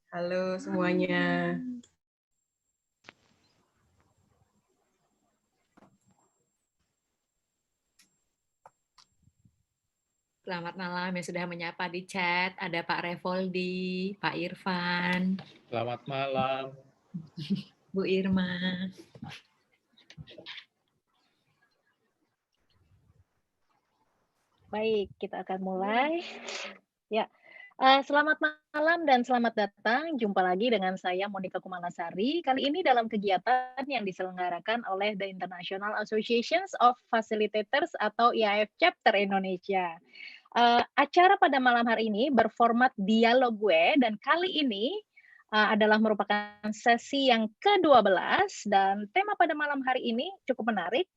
Halo semuanya. Selamat malam yang sudah menyapa di chat. Ada Pak Revoldi, Pak Irfan, Selamat malam. Bu Irma. Baik, kita akan mulai. Ya, selamat malam dan selamat datang. Jumpa lagi dengan saya Monika Kumalasari. Kali ini dalam kegiatan yang diselenggarakan oleh The International Associations of Facilitators atau IAF Chapter Indonesia. Acara pada malam hari ini berformat dialog gue dan kali ini adalah merupakan sesi yang ke-12 dan tema pada malam hari ini cukup menarik,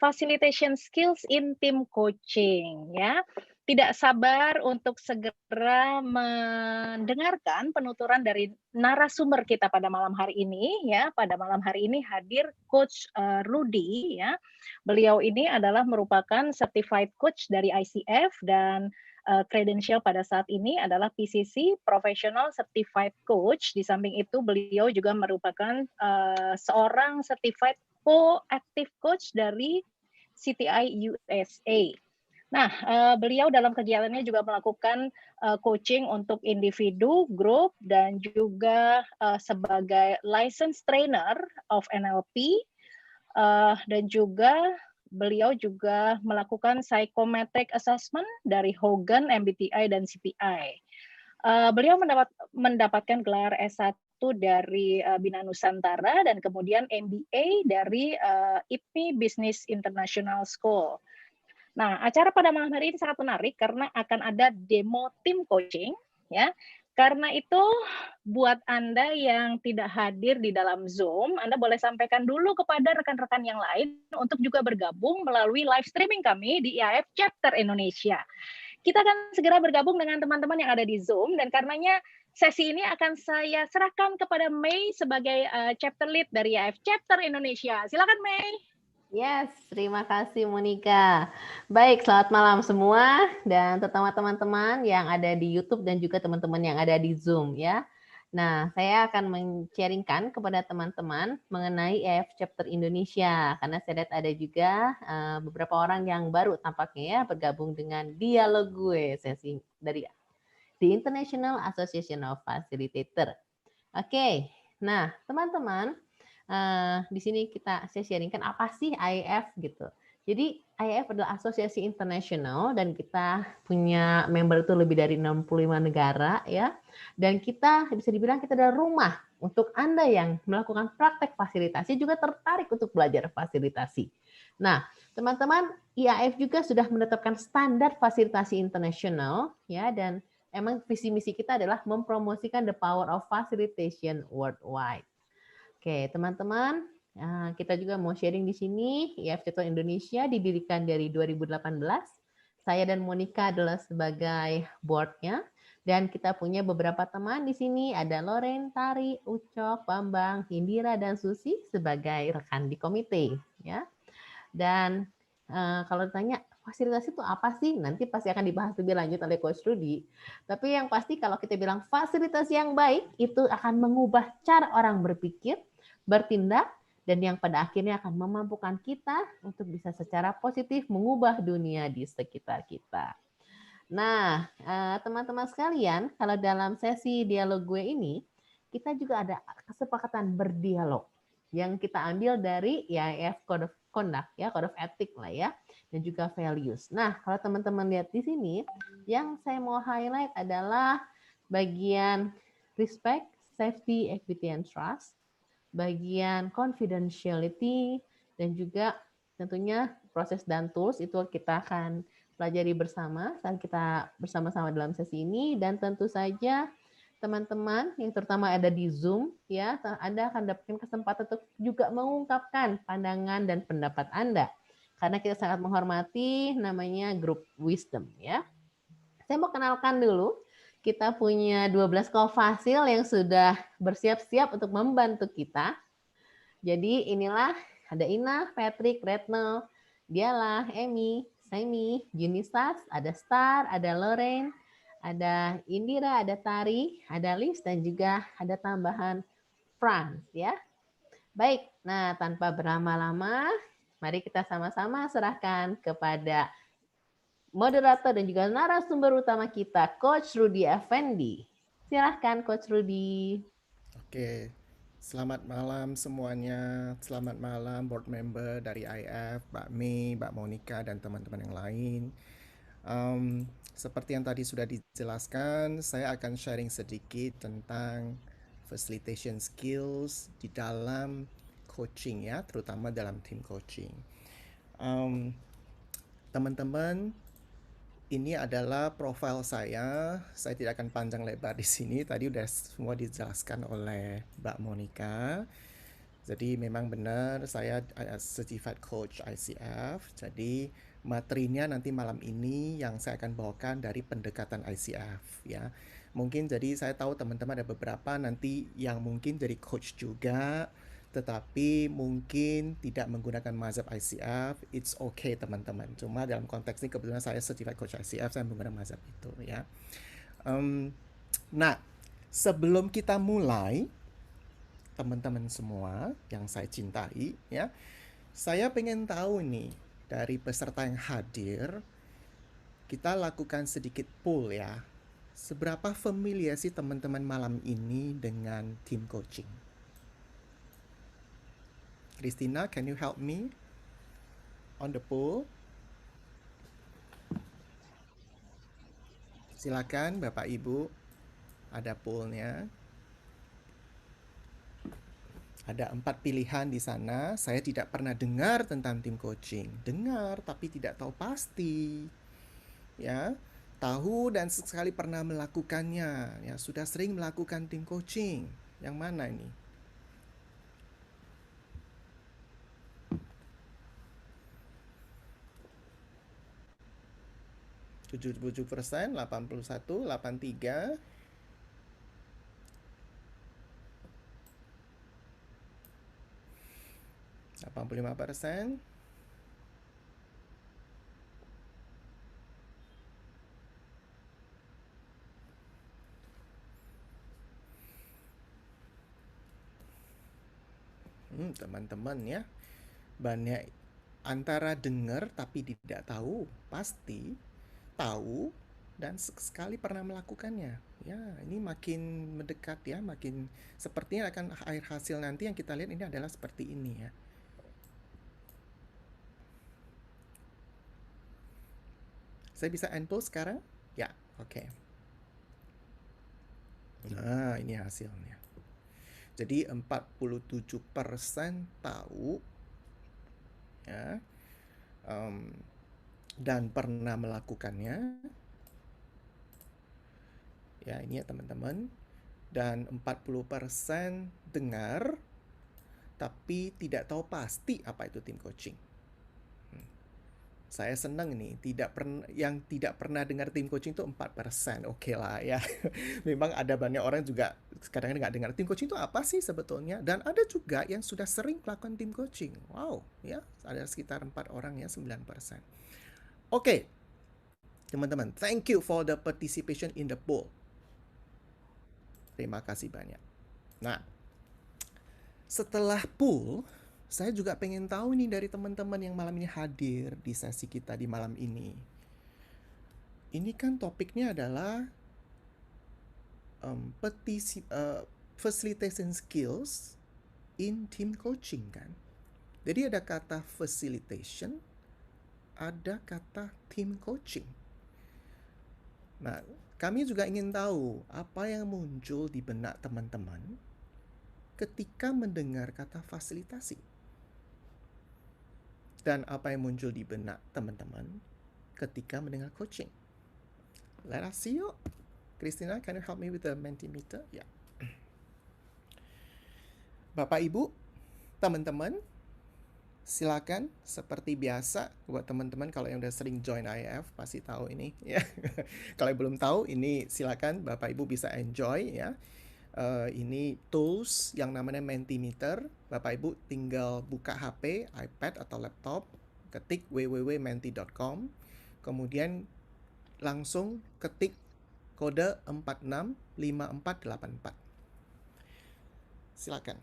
facilitation skills in team coaching ya. Tidak sabar untuk segera mendengarkan penuturan dari narasumber kita pada malam hari ini ya. Pada malam hari ini hadir Coach Rudy ya. Beliau ini adalah merupakan certified coach dari ICF dan credential pada saat ini adalah PCC Professional Certified Coach. Di samping itu beliau juga merupakan seorang certified co-active coach dari CTI USA. Nah, beliau dalam kegiatannya juga melakukan coaching untuk individu, grup, dan juga sebagai license trainer of NLP, dan juga beliau juga melakukan psychometric assessment dari Hogan, MBTI, dan CPI. Beliau mendapatkan gelar S1 dari Bina Nusantara dan kemudian MBA dari IPMI Business International School. Nah, acara pada malam hari ini sangat menarik karena akan ada demo tim coaching, ya. Karena itu, buat Anda yang tidak hadir di dalam Zoom, Anda boleh sampaikan dulu kepada rekan-rekan yang lain untuk juga bergabung melalui live streaming kami di IAF Chapter Indonesia. Kita akan segera bergabung dengan teman-teman yang ada di Zoom, dan karenanya sesi ini akan saya serahkan kepada Mei sebagai chapter lead dari IAF Chapter Indonesia. Silakan Mei. Yes, terima kasih Monika. Baik, selamat malam semua dan terutama teman-teman yang ada di YouTube dan juga teman-teman yang ada di Zoom ya. Nah, saya akan men-sharingkan kepada teman-teman mengenai IAF Chapter Indonesia karena saya lihat ada juga beberapa orang yang baru tampaknya ya bergabung dengan dialog gue sesi dari The International Association of Facilitator. Oke, nah teman-teman. Di sini saya sharingkan apa sih IAF gitu. Jadi IAF adalah asosiasi internasional dan kita punya member itu lebih dari 65 negara ya. Dan kita bisa dibilang kita adalah rumah untuk Anda yang melakukan praktek fasilitasi juga tertarik untuk belajar fasilitasi. Nah, teman-teman, IAF juga sudah menetapkan standar fasilitasi internasional ya, dan emang visi misi kita adalah mempromosikan the power of facilitation worldwide. Oke, teman-teman, kita juga mau sharing di sini. IAF Chapter Indonesia didirikan dari 2018. Saya dan Monika adalah sebagai board-nya. Dan kita punya beberapa teman di sini. Ada Loren, Tari, Ucok, Bambang, Indira, dan Susi sebagai rekan di komite. Ya. Dan kalau ditanya, fasilitasi itu apa sih? Nanti pasti akan dibahas lebih lanjut oleh Coach Rudy. Tapi yang pasti kalau kita bilang fasilitasi yang baik, itu akan mengubah cara orang berpikir, bertindak, dan yang pada akhirnya akan memampukan kita untuk bisa secara positif mengubah dunia di sekitar kita. Nah, teman-teman sekalian, kalau dalam sesi dialog gue ini, kita juga ada kesepakatan berdialog yang kita ambil dari IAF Code of Conduct, ya, Code of Ethic lah ya, dan juga values. Nah, kalau teman-teman lihat di sini, yang saya mau highlight adalah bagian respect, safety, equity, and trust, bagian confidentiality, dan juga tentunya proses dan tools itu kita akan pelajari bersama saat kita bersama-sama dalam sesi ini. Dan tentu saja teman-teman yang terutama ada di Zoom ya, Anda akan dapatkan kesempatan untuk juga mengungkapkan pandangan dan pendapat Anda karena kita sangat menghormati namanya grup wisdom ya. Saya mau kenalkan dulu. Kita punya 12 kofasil yang sudah bersiap-siap untuk membantu kita. Jadi inilah ada Ina, Patrick, Retno, Diala, Emi, Semi, Junisas, ada Star, ada Lorraine, Ada Indira, ada Tari, ada Liz, dan juga ada tambahan Frans ya. Baik, nah tanpa berlama-lama, mari kita sama-sama serahkan kepada moderator dan juga narasumber utama kita, Coach Rudy Effendi. Silahkan Coach Rudy. Oke, selamat malam semuanya. Selamat malam board member dari IF, Mbak Mei, Mbak Monica, dan teman-teman yang lain. Seperti yang tadi sudah dijelaskan, saya akan sharing sedikit tentang facilitation skills di dalam coaching ya, terutama dalam team coaching. Teman-teman, ini adalah profil saya. Saya tidak akan panjang lebar di sini. Tadi udah semua dijelaskan oleh Mbak Monica. Jadi memang benar saya certified coach ICF. Jadi materinya nanti malam ini yang saya akan bawakan dari pendekatan ICF ya. Mungkin jadi saya tahu teman-teman ada beberapa nanti yang mungkin jadi coach juga, tetapi mungkin tidak menggunakan mazhab ICF. It's okay teman-teman. Cuma dalam konteks ini kebetulan saya certified coach ICF, saya menggunakan mazhab itu ya. Nah, sebelum kita mulai, teman-teman semua yang saya cintai ya, saya pengen tahu nih dari peserta yang hadir, kita lakukan sedikit poll ya. Seberapa familiar sih teman-teman malam ini dengan team coaching? Christina, can you help me on the poll? Silakan Bapak Ibu, ada pollnya. Ada 4 pilihan di sana. Saya tidak pernah dengar tentang tim coaching. Dengar tapi tidak tahu pasti. Ya, tahu dan sekali pernah melakukannya. Ya, sudah sering melakukan tim coaching. Yang mana ini? %, 81, 83. 85%. Teman-teman ya, banyak antara dengar tapi tidak tahu, pasti tahu dan sekali pernah melakukannya. Ya, ini makin mendekat ya, makin sepertinya akan akhir hasil nanti yang kita lihat ini adalah seperti ini ya. Saya bisa end poll sekarang? Ya, oke. Nah, ini hasilnya. Jadi 47% tahu ya, dan pernah melakukannya. Ya, ini ya teman-teman. Dan 40% dengar tapi tidak tahu pasti apa itu tim coaching. Saya senang nih, yang tidak pernah dengar tim coaching itu 4%. Oke lah ya. Memang ada banyak orang juga kadang-kadang nggak dengar tim coaching itu apa sih sebetulnya. Dan ada juga yang sudah sering melakukan tim coaching. Wow, ya, ada sekitar 4 orang ya, 9%. Oke, teman-teman, thank you for the participation in the poll. Terima kasih banyak. Nah, setelah poll, saya juga pengen tahu nih dari teman-teman yang malam ini hadir di sesi kita di malam ini. Ini kan topiknya adalah facilitation skills in team coaching kan. Jadi ada kata facilitation, ada kata team coaching. Nah, kami juga ingin tahu apa yang muncul di benak teman-teman ketika mendengar kata fasilitasi. Dan apa yang muncul di benak teman-teman ketika mendengar coaching. Let us see yuk. Christina, can you help me with the Mentimeter? Ya. Bapak, Ibu, teman-teman, silakan seperti biasa buat teman-teman kalau yang udah sering join IF pasti tahu ini ya. Kalau yang belum tahu ini silakan Bapak Ibu bisa enjoy ya. Ini tools yang namanya Mentimeter. Bapak Ibu tinggal buka HP, iPad atau laptop, ketik www.menti.com, kemudian langsung ketik kode 465484. Silakan.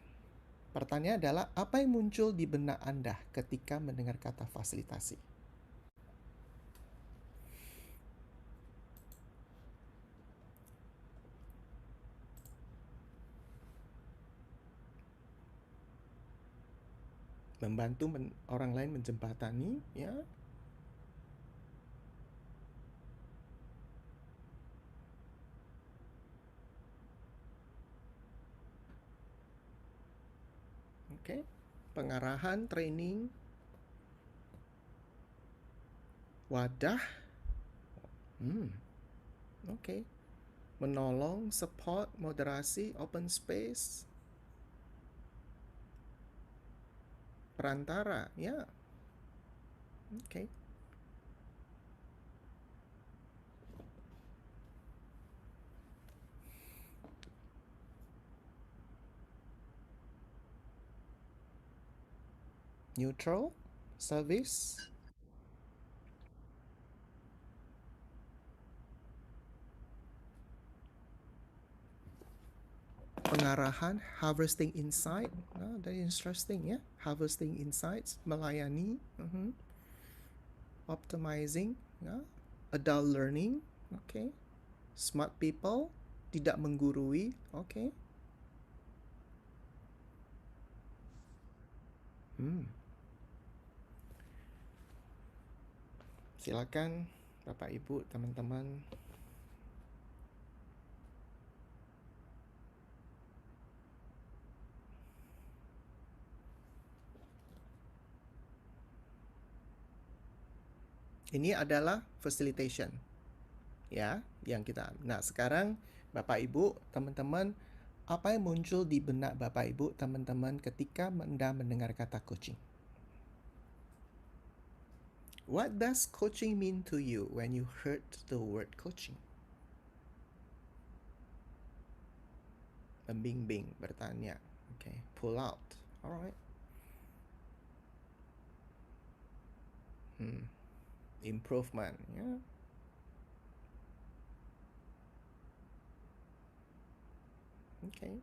Pertanyaan adalah, apa yang muncul di benak Anda ketika mendengar kata fasilitasi? Membantu orang lain menjembatani, ya. Oke. Pengarahan, training, wadah. Oke. Menolong, support, moderasi, open space, perantara, ya. Oke. Neutral, service, pengarahan, harvesting insight. Very interesting, ya. Harvesting insights, melayani, optimizing, ya. Adult learning, okay. Smart people, tidak menggurui, okay. Silakan Bapak Ibu, teman-teman. Ini adalah facilitation, ya, yang kita. Nah, sekarang Bapak Ibu, teman-teman, apa yang muncul di benak Bapak Ibu, teman-teman, ketika Anda mendengar kata coaching? What does coaching mean to you when you heard the word coaching? Membimbing, bertanya. Okay, pull out. Alright. Improvement, ya. Okay.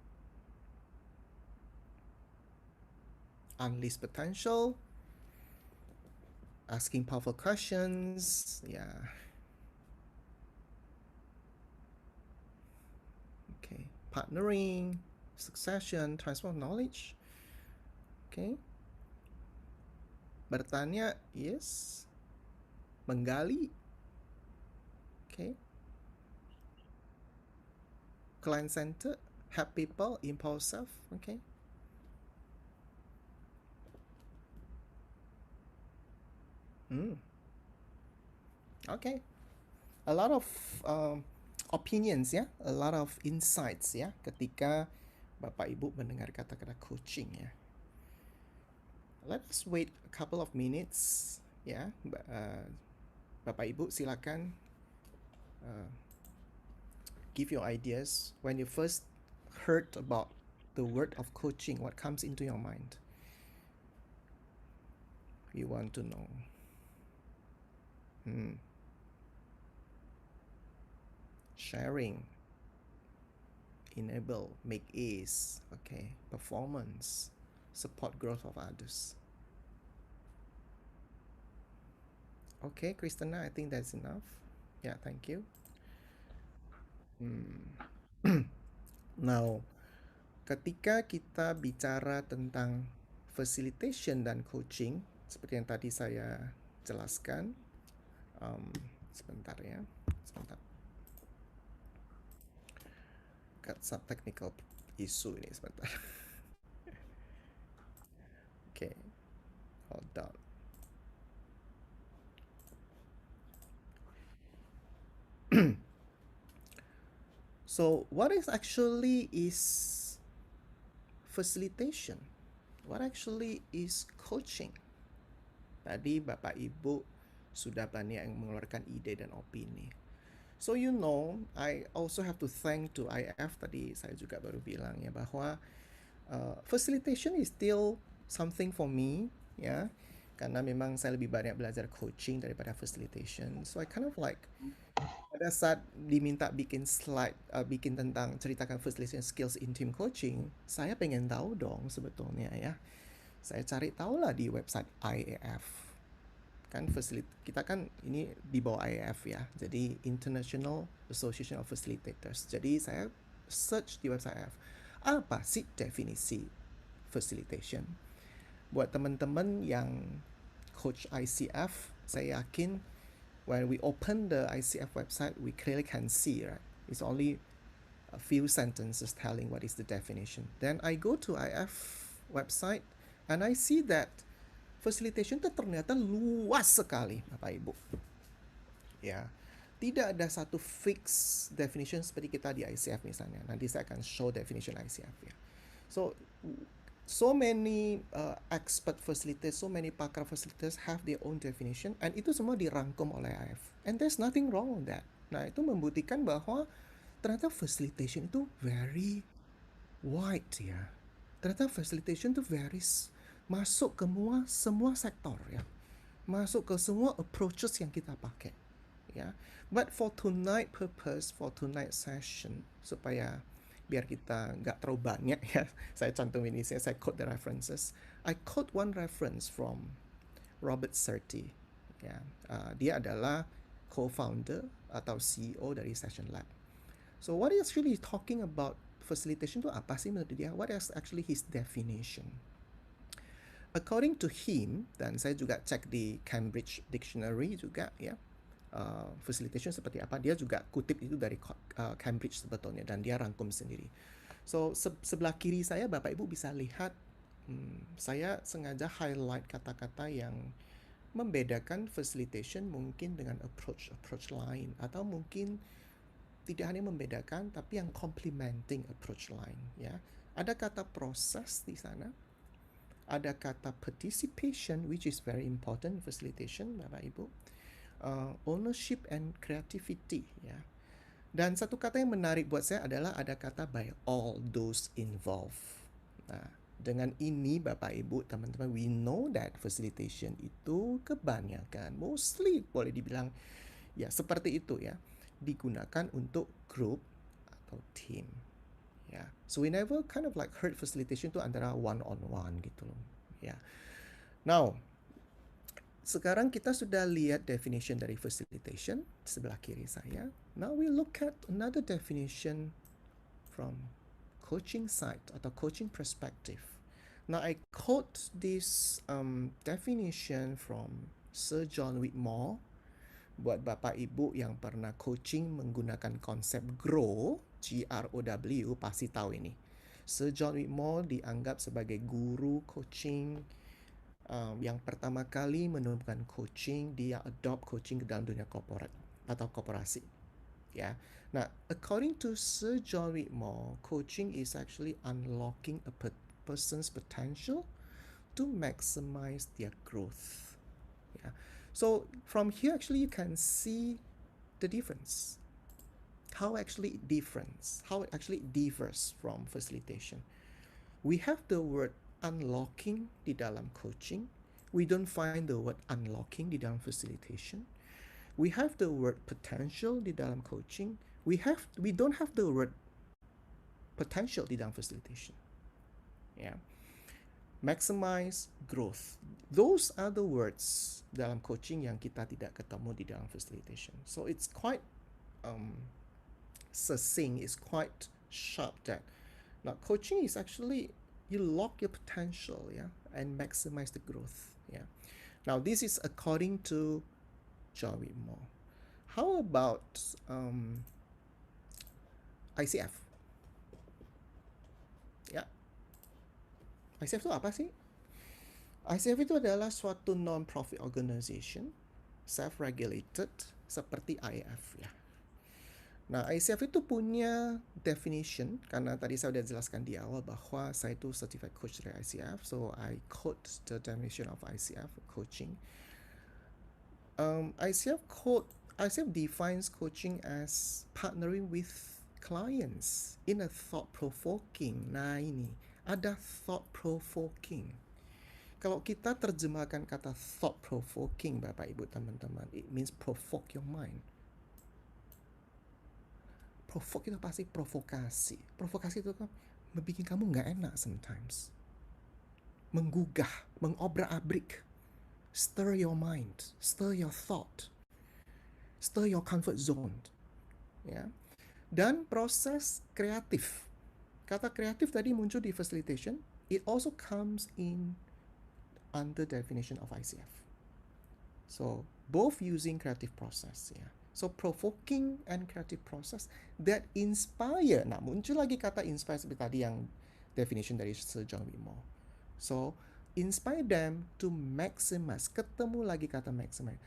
Unleash potential. Asking powerful questions, yeah. Okay, partnering, succession, transfer of knowledge. Okay. Bertanya, yes. Menggali. Okay. Client center, help people, empower self. Okay. Okay. A lot of opinions, ya, a lot of insights, ya, ketika Bapak Ibu mendengar kata-kata coaching, ya. Let us wait a couple of minutes, ya. Bapak Ibu silakan give your ideas. When you first heard about the word of coaching, what comes into your mind? We want to know. Sharing, enable, make ease, okay, performance, support growth of others. Okay, Kristana, I think that's enough. Yeah, thank you. Now, ketika kita bicara tentang facilitation dan coaching, seperti yang tadi saya jelaskan, sebentar ya, sebentar. Got some technical issue ini sebentar. Okay, hold on. So, what is facilitation? What actually is coaching? Tadi Bapak Ibu sudah banyak yang mengeluarkan ide dan opini. So you know, I also have to thank to IF, tadi saya juga baru bilang ya, bahwa facilitation is still something for me, ya. karena memang saya lebih banyak belajar coaching daripada facilitation. So I kind of like pada saat diminta bikin slide, bikin tentang ceritakan facilitation skills in team coaching, saya pengen tahu dong sebetulnya ya. Saya cari tahulah di website IAF. Kan kita kan ini di bawah IAF ya. Jadi International Association of Facilitators. Jadi saya search di website IAF. Apa sih definisi facilitation? Buat teman-teman yang coach ICF, saya yakin when we open the ICF website, we clearly can see, right? It's only a few sentences telling what is the definition. Then I go to IF website and I see that facilitation itu ternyata luas sekali, Bapak Ibu. Ya, tidak ada satu fix definition seperti kita di ICF misalnya. Nanti saya akan show definition ICF ya. So many expert facilitators, so many pakar facilitators have their own definition, and itu semua dirangkum oleh IF. And there's nothing wrong with that. Nah, itu membuktikan bahwa ternyata facilitation itu very wide ya. Ternyata facilitation itu masuk ke semua sektor ya. Masuk ke semua approaches yang kita pakai ya. But for tonight purpose, for tonight session, supaya biar kita nggak terlalu banyak ya, saya cantumin ini, saya quote the references. I quote one reference from Robert Certi. Ya, dia adalah co-founder atau CEO dari Session Lab. So what is actually talking about facilitation itu apa sih menurut dia? What is actually his definition? According to him, dan saya juga cek di Cambridge Dictionary juga ya, facilitation seperti apa, dia juga kutip itu dari Cambridge sebetulnya, dan dia rangkum sendiri. So sebelah kiri saya Bapak Ibu bisa lihat, saya sengaja highlight kata-kata yang membedakan facilitation mungkin dengan approach lain, atau mungkin tidak hanya membedakan tapi yang complementing approach lain ya. Ada kata proses di sana, ada kata participation which is very important facilitation Bapak Ibu, ownership and creativity ya. Dan satu kata yang menarik buat saya adalah ada kata by all those involved. Nah, dengan ini Bapak Ibu, teman-teman, we know that facilitation itu kebanyakan, mostly boleh dibilang ya seperti itu ya, digunakan untuk group atau team ya. So we never kind of like heard facilitation itu antara one on one gitu loh ya. Now, sekarang kita sudah lihat definition dari facilitation sebelah kiri saya. Now we look at another definition from coaching side atau coaching perspective. Now I quote this definition from Sir John Whitmore. Buat Bapak Ibu yang pernah coaching menggunakan konsep GROW, G-R-O-W, pasti tahu ini. Sir John Whitmore dianggap sebagai guru coaching yang pertama kali menemukan coaching. Dia adopt coaching ke dalam dunia korporat atau korporasi ya. Nah, according to Sir John Whitmore, coaching is actually unlocking a person's potential to maximize their growth ya. So from here actually you can see the difference, how it actually differs from facilitation. We have the word unlocking di dalam coaching. We don't find the word unlocking di dalam facilitation. We have the word potential di dalam coaching. We don't have the word potential di dalam facilitation. Yeah. Maximize growth. Those are the words dalam coaching yang kita tidak ketemu di dalam facilitation. So it's quite succinct, it's quite sharp that now coaching is actually you lock your potential, yeah, and maximize the growth, yeah. Now this is according to John Whitmore. How about ICF? Ya, ICF itu apa sih? ICF itu adalah suatu non-profit organization, self-regulated, seperti IAF ya. Nah, ICF itu punya definition, karena tadi saya sudah jelaskan di awal bahwa saya itu certified coach dari ICF, so I quote the definition of ICF coaching. ICF defines coaching as partnering with clients in a thought-provoking. Nah ini, ada thought-provoking. Kalau kita terjemahkan kata thought provoking, Bapak Ibu teman-teman, it means provoke your mind. Provoke itu pasti provokasi. Provokasi itu kan membuat kamu nggak enak sometimes. Menggugah, mengobrak-abrik. Stir your mind, stir your thought, stir your comfort zone. Ya. Dan proses kreatif. Kata kreatif tadi muncul di facilitation. It also comes in under definition of ICF. So both using creative process. Ya. So provoking and creative process that inspire. Nah muncul lagi kata inspire seperti tadi yang definition dari Sir John Whitmore. So inspire them to maximize. Ketemu lagi kata maximize.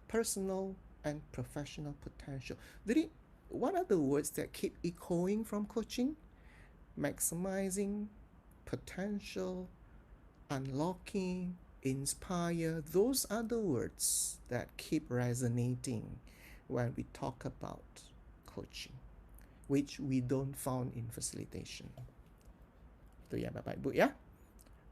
Personal and professional potential. Jadi what are the words that keep echoing from coaching? Maximizing, potential, unlocking, inspire. Those are the words that keep resonating when we talk about coaching, which we don't found in facilitation. Itu ya Bapak Ibu ya.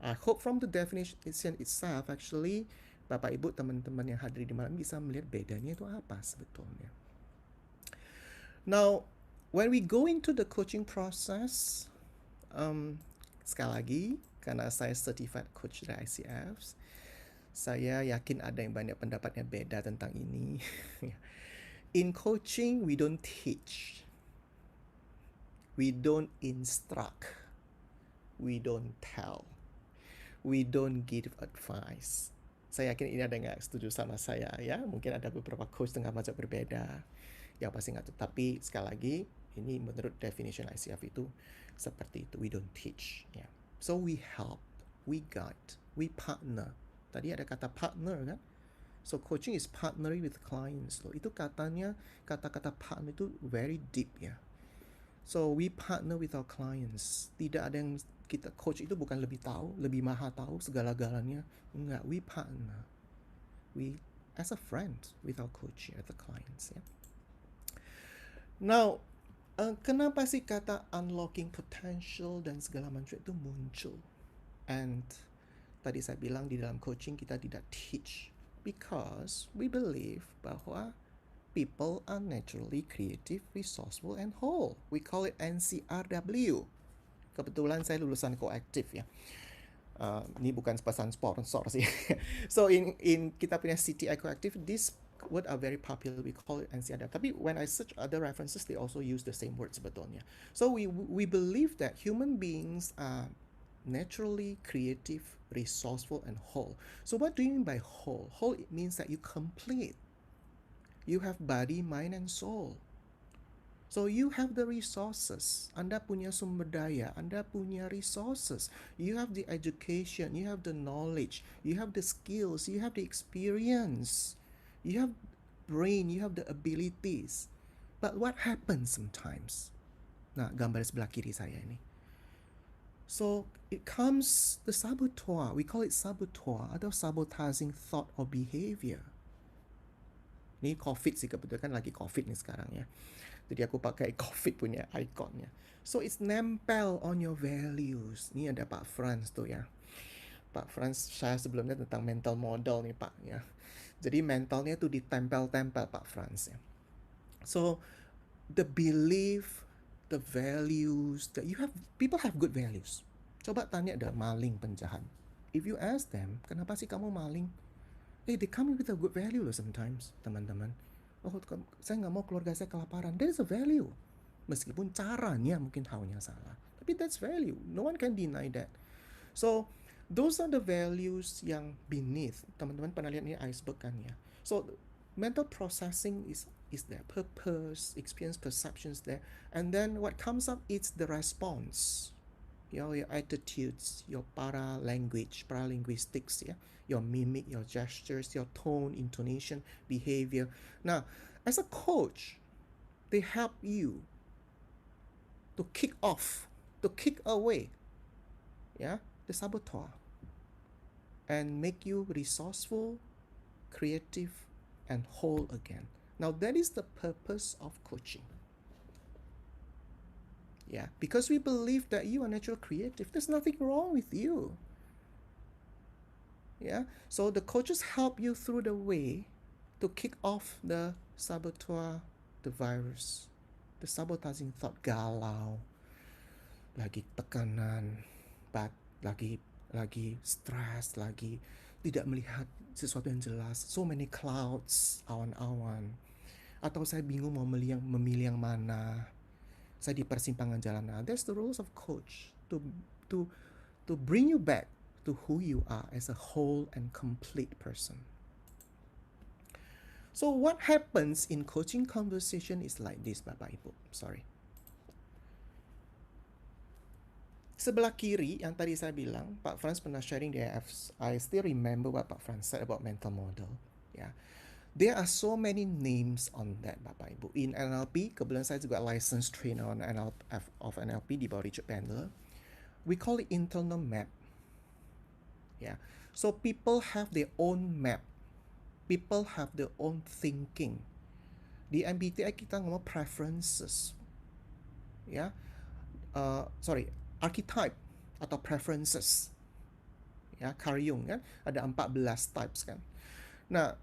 I hope from the definition itself actually Bapak Ibu teman-teman yang hadir di malam bisa melihat bedanya itu apa sebetulnya. Now, when we go into the coaching process, sekali lagi, karena saya certified coach dari ICF, saya yakin ada yang banyak pendapatnya beda tentang ini. In coaching, we don't teach. We don't instruct. We don't tell. We don't give advice. Saya yakin ini ada yang nggak setuju sama saya ya. Mungkin ada beberapa coach dengan macam berbeda. Yang pasti nggak, tapi sekali lagi ini menurut definition ICF itu seperti itu. We don't teach. Ya. So we help, we guide, we partner. Tadi ada kata partner kan? So coaching is partnering with clients loh. Itu katanya kata-kata partner itu very deep ya. So we partner with our clients. Tidak ada yang kita coach itu bukan lebih tahu, lebih maha tahu segala-galanya. Enggak, we partner. We as a friend with our coach, as the clients ya. Now, kenapa sih kata unlocking potential dan segala macam itu muncul? And tadi saya bilang di dalam coaching kita tidak teach because we believe bahwa people are naturally creative, resourceful, and whole. We call it NCRW. Kebetulan saya lulusan koaktif ya. Ini bukan pesan sponsor sih. So in kita punya CTI koaktif, this word are very popular. We call it NCRW. Tapi when I search other references, they also use the same word sebetulnya. So we believe that human beings are naturally creative, resourceful, and whole. So what do you mean by whole? Whole, it means that you complete. You have body, mind, and soul. So you have the resources. Anda punya sumber daya. Anda punya resources. You have the education. You have the knowledge. You have the skills. You have the experience. You have brain. You have the abilities. But what happens sometimes? Nah, gambar sebelah kiri saya ini. So it comes the saboteur. We call it saboteur atau sabotaging thought or behavior. Ini COVID sih, kebetulan kan lagi COVID nih sekarang ya. Jadi aku pakai COVID punya ikonnya. So it's nempel on your values. Ini ada Pak Franz tuh ya. Pak Franz saya sebelumnya tentang mental model nih Pak ya. Jadi mentalnya tuh ditempel-tempel Pak Franz ya. So the belief, the values that you have, people have good values. Coba tanya ada maling penjahat. If you ask them, kenapa sih kamu maling? They come with a good value loh sometimes, teman-teman. Oh, saya nggak mau keluarga saya kelaparan. That is a value. Meskipun caranya mungkin tahunya salah. Tapi that's value. No one can deny that. So, those are the values yang beneath. Teman-teman pernah lihat ini iceberg kan ya. So, mental processing is there. Purpose, experience, perceptions there. And then what comes up is the response. Your attitudes, your paralinguistics, yeah, your mimic, your gestures, your tone, intonation, behavior. Now, as a coach, they help you to kick off, to kick away, yeah, the saboteur, and make you resourceful, creative, and whole again. Now, that is the purpose of coaching. Yeah, because we believe that you are natural creative. There's nothing wrong with you. Yeah, so the coaches help you through the way to kick off the saboteur, the virus, the sabotaging thought, galau, lagi tekanan, lagi stres, lagi tidak melihat sesuatu yang jelas, so many clouds, awan-awan, atau saya bingung mau memilih yang mana, saya di persimpangan jalan. Nah, that's the roles of coach to bring you back to who you are as a whole and complete person. So what happens in coaching conversation is like this, Bapak Ibu. Sorry. Sebelah kiri yang tadi saya bilang, Pak Franz pernah sharing there. I still remember what Pak Franz said about mental model. Yeah. There are so many names on that, Bapak Ibu. In NLP, kebetulan saya juga licensed trainer on NLP di bawah Richard Bandler. We call it internal map. Yeah. So people have their own map. People have their own thinking. Di MBTI kita ngomong preferences. Ya. Archetype atau preferences. Ya, Carl Jung kan ada 14 types kan. Nah,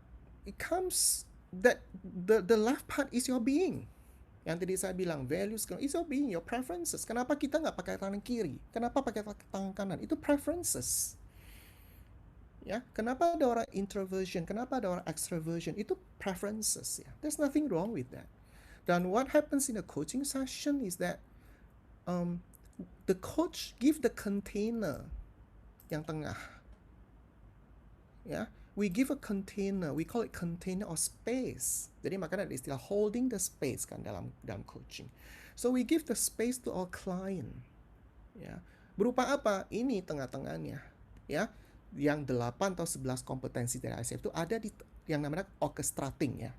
it comes that the left part is your being. Yang tadi saya bilang values is your being, your preferences. Kenapa kita nggak pakai tangan kiri? Kenapa pakai tangan kanan? Itu preferences. Ya, kenapa ada orang introversion? Kenapa ada orang extroversion? Itu preferences ya. There's nothing wrong with that. Dan what happens in a coaching session is that the coach give the container yang tengah. Ya, we give a container, we call it container or space. Jadi makanya ada istilah holding the space kan dalam coaching. So we give the space to our client. Ya, berupa apa? Ini tengah-tengahnya. Ya, yang 8 atau 11 kompetensi dari ICF itu ada di yang namanya orchestrating ya.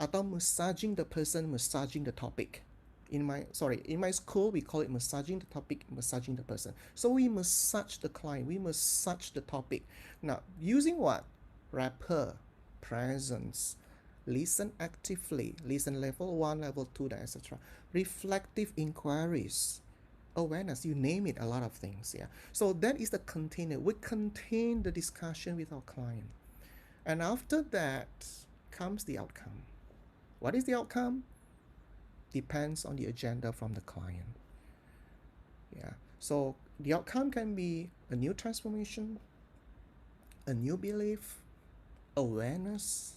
Atau massaging the person, massaging the topic. In my school we call it massaging the topic, massaging the person. So we massage the client, we massage the topic. Now, using what? Rapport, presence, listen actively, listen level 1, level 2, etc. Reflective inquiries, awareness, you name it, a lot of things. Yeah. So that is the container. We contain the discussion with our client. And after that comes the outcome. What is the outcome? Depends on the agenda from the client. Yeah. So the outcome can be a new transformation, a new belief, awareness,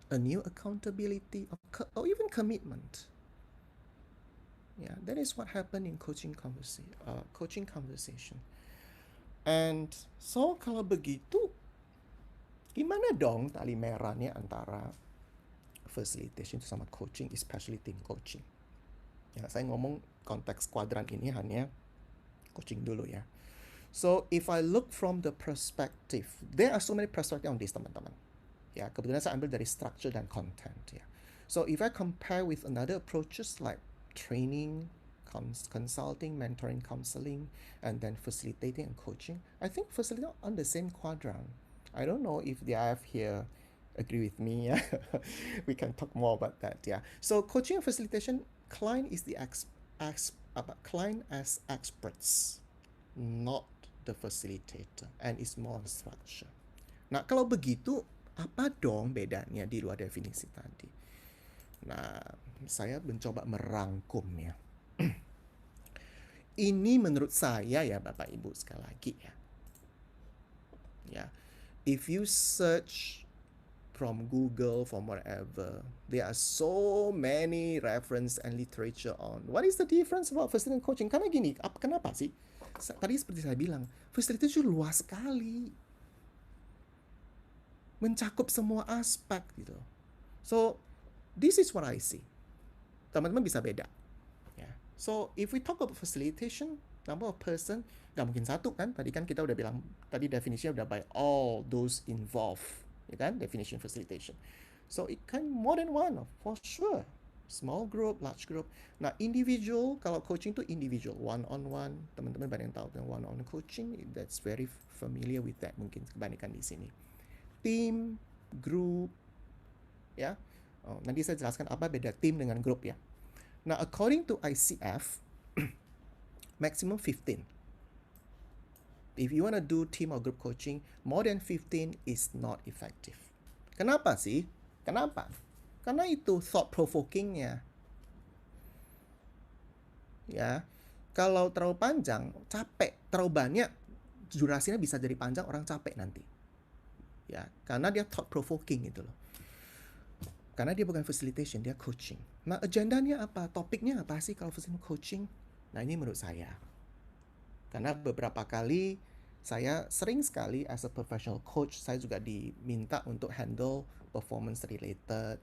a new accountability, or even commitment. Yeah, that is what happened in coaching conversation. And so kalau begitu, gimana dong tali merahnya antara facilitation sama coaching, especially team coaching? Ya, saya ngomong konteks kuadran ini hanya coaching dulu ya. So if I look from the perspective, there are so many perspectives on this, teman-teman. Ya, kebetulan saya ambil dari structure dan content ya. So if I compare with another approaches like training, consulting, mentoring, counseling, and then facilitating and coaching, I think facilitating on the same quadrant. I don't know if the IF here agree with me. Yeah? We can talk more about that. Yeah. So coaching and facilitation, client is the client as experts, not the facilitator, and it's more on structure. Nah, kalau begitu, apa dong bedanya di luar definisi tadi? Nah, saya mencoba merangkumnya. Ini menurut saya ya Bapak Ibu sekali lagi ya. Ya, if you search from Google, from whatever, there are so many reference and literature on what is the difference about facilitating coaching. Karena gini, kenapa sih? Tadi seperti saya bilang, facilitation luas sekali, mencakup semua aspek gitu. So this is what I see. Teman-teman bisa beda. Yeah. So if we talk about facilitation, number of person, nggak mungkin satu kan? Tadi kan kita udah bilang, tadi definisinya udah by all those involved. Ya kan, definition facilitation. So it can more than one, for sure. Small group, large group. Nah, individual, kalau coaching itu individual, one-on-one. Teman-teman banyak yang tahu tentang one-on-one coaching, that's very familiar with that mungkin kebanyakan di sini. Team, group, ya. Oh, nanti saya jelaskan apa beda team dengan group ya. Nah, according to ICF, maximum 15. If you want to do team or group coaching, more than 15 is not effective. Kenapa sih? Kenapa? Karena itu thought provokingnya. Ya, kalau terlalu panjang, capek. Terlalu banyak, durasinya bisa jadi panjang, orang capek nanti. Ya, karena dia thought provoking gitu loh. Karena dia bukan facilitation, dia coaching. Nah, agendanya apa? Topiknya apa sih kalau facilitation coaching? Nah, ini menurut saya. Karena beberapa kali saya sering sekali as a professional coach, saya juga diminta untuk handle performance related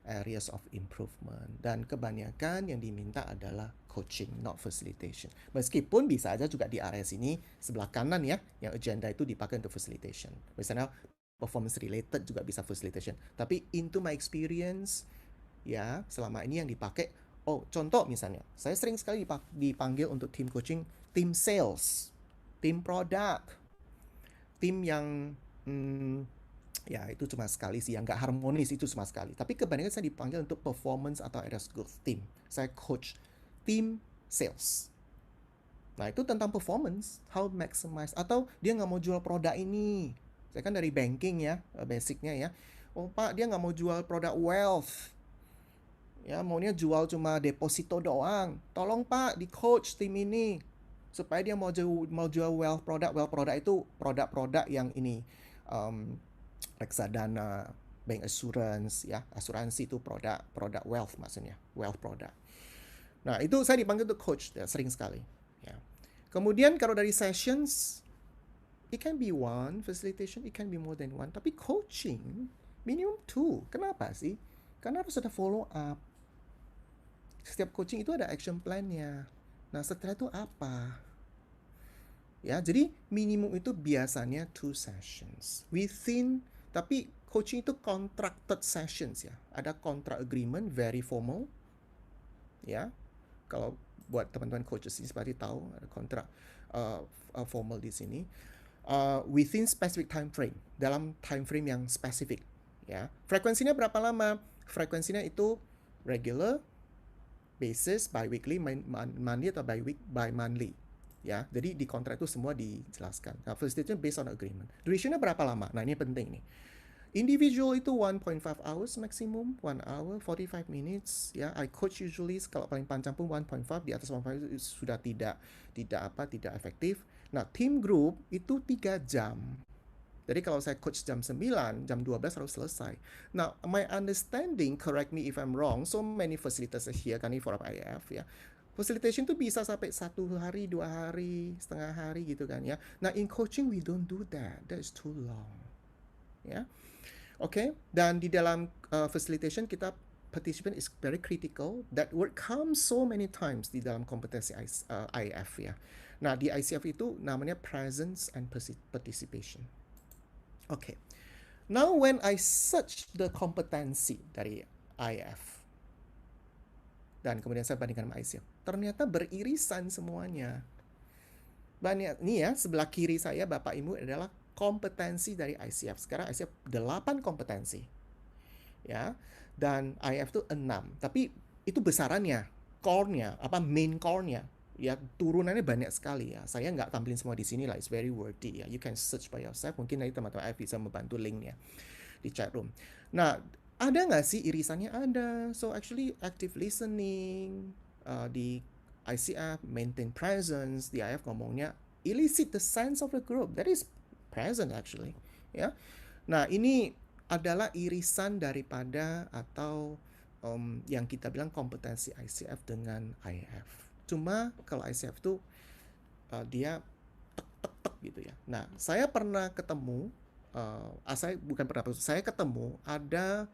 areas of improvement. Dan kebanyakan yang diminta adalah coaching, not facilitation. Meskipun bisa aja juga di area sini, sebelah kanan ya, yang agenda itu dipakai untuk facilitation. Misalnya performance related juga bisa facilitation. Tapi into my experience, ya selama ini yang dipakai, contoh misalnya, saya sering sekali dipanggil untuk team coaching, team sales, team product, tim yang ya itu cuma sekali sih, yang nggak harmonis itu cuma sekali. Tapi kebanyakan saya dipanggil untuk performance atau areas growth team. Saya coach team sales. Nah itu tentang performance, how maximize. Atau dia nggak mau jual produk ini. Saya kan dari banking ya, basicnya ya. Pak, dia nggak mau jual produk wealth. Ya, maunya jual cuma deposito doang. Tolong Pak, di coach tim ini. Supaya dia mau jual wealth product. Wealth product itu produk-produk yang ini. Reksadana, bank assurance, ya. Asuransi itu produk wealth maksudnya. Wealth product. Nah, itu saya dipanggil untuk coach, ya, sering sekali. Ya. Kemudian kalau dari sessions, it can be one, facilitation, it can be more than one. Tapi coaching, minimum 2. Kenapa sih? Karena harus ada follow up. Setiap coaching itu ada action plan-nya. Nah, setelah itu apa? Ya, jadi minimum itu biasanya 2 sessions. Tapi coaching itu contracted sessions ya. Ada contract agreement, very formal. Ya, kalau buat teman-teman coaches ini seperti tahu ada kontrak formal di sini. Within specific time frame, dalam time frame yang spesifik, ya. Frekuensinya berapa lama? Frekuensinya itu regular basis, bi-weekly, monthly atau by monthly, ya. Jadi di kontrak itu semua dijelaskan. Nah, facilitation based on agreement. Durationnya berapa lama? Nah, ini penting nih. Individual itu 1.5 hours maximum, 1 hour 45 minutes, ya. I coach usually kalau paling panjang pun 1.5, di atas 1.5 sudah tidak efektif. Nah, team group itu 3 jam. Jadi kalau saya coach jam 9, jam 12 harus selesai. Now, my understanding, correct me if I'm wrong, so many facilitators here kan for IF ya. Facilitation itu bisa sampai 1 hari, 2 hari, setengah hari gitu kan ya. Nah, in coaching we don't do that. That is too long. Ya. Oke, dan di dalam facilitation kita participant is very critical. That word comes so many times di dalam kompetensi IF ya. Nah, di ICF itu namanya presence and participation. Oke. Now when I search the kompetensi dari IF dan kemudian saya bandingkan sama ICF, ternyata beririsan semuanya. Banyak nih ya, sebelah kiri saya Bapak Ibu adalah kompetensi dari ICF. Sekarang ICF 8 kompetensi. Ya. Dan IF itu 6. Tapi itu besarannya, core-nya, main core-nya. Ya, turunannya banyak sekali ya. Saya nggak tampilin semua di sini lah. It's very worthy ya. You can search by yourself. Mungkin nanti teman-teman IF bisa membantu linknya di chat room. Nah, ada nggak sih irisannya? Ada. So actually active listening di ICF, maintain presence. Di IF ngomongnya elicit the sense of the group. That is present actually. Ya. Nah, ini adalah irisan daripada atau yang kita bilang kompetensi ICF dengan IF. Cuma kalau ICF itu dia tek gitu ya. Nah, saya pernah ketemu, saya ketemu ada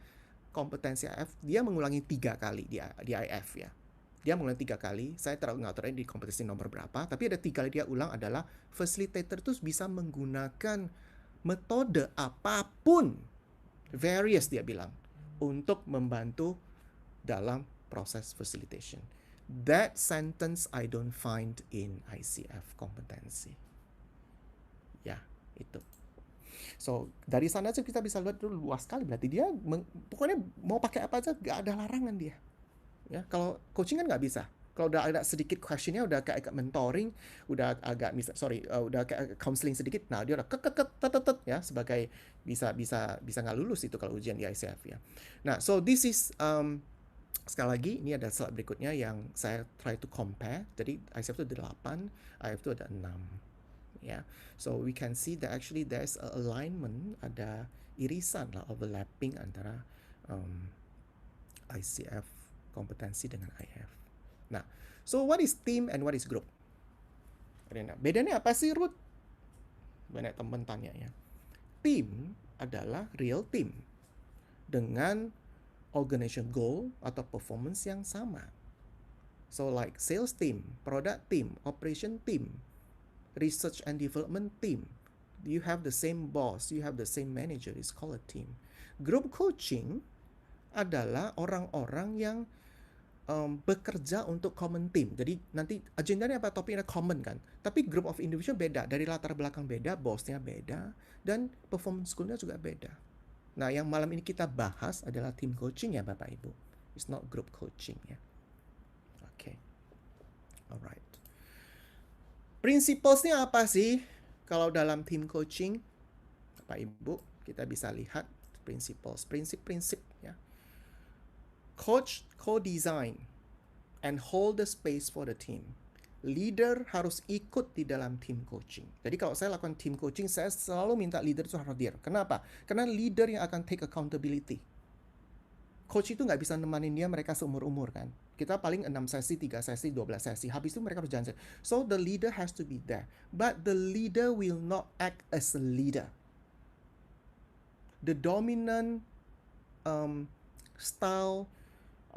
kompetensi IF, dia mengulangi 3 kali di IF ya. Dia mengulangi 3 kali, saya nggak tahu di kompetensi nomor berapa, tapi ada 3 kali dia ulang adalah facilitator itu bisa menggunakan metode apapun, various dia bilang, untuk membantu dalam proses facilitation. That sentence I don't find in ICF kompetensi. Ya, itu. So, dari sana aja kita bisa lihat dulu luas sekali. Berarti dia pokoknya mau pakai apa aja gak ada larangan dia. Ya, kalau coaching kan nggak bisa. Kalau udah agak sedikit questionnya, udah kayak mentoring, udah agak udah kayak counseling sedikit, nah dia udah ya, sebagai bisa nggak lulus itu kalau ujian di ICF ya. Nah, so this is sekali lagi ini ada slide berikutnya yang saya try to compare. Jadi ICF itu ada 8, IF itu ada 6. Ya, so we can see that actually there's a alignment, ada irisan lah, overlapping antara ICF kompetensi dengan IF. Nah, so what is team and what is group? Bedanya apa sih, Ruth? Banyak teman tanya ya. Team adalah real team dengan organization goal atau performance yang sama. So like sales team, product team, operation team, research and development team. You have the same boss, you have the same manager, it's called a team. Group coaching adalah orang-orang yang bekerja untuk common team. Jadi nanti agendanya apa, topiknya common kan. Tapi group of individual beda, dari latar belakang beda, bosnya beda, dan performance goalnya juga beda. Nah, yang malam ini kita bahas adalah team coaching ya Bapak Ibu. It's not group coaching ya. Oke. Alright. Principles-nya apa sih kalau dalam team coaching? Bapak Ibu, kita bisa lihat principles, prinsip-prinsip ya. Coach co-design and hold the space for the team. Leader harus ikut di dalam team coaching. Jadi kalau saya lakukan team coaching, saya selalu minta leader itu hadir. Kenapa? Karena leader yang akan take accountability. Coach itu nggak bisa nemanin dia mereka seumur-umur kan. Kita paling 6 sesi, 3 sesi, 12 sesi. Habis itu mereka berjalan. So the leader has to be there. But the leader will not act as a leader. The dominant style,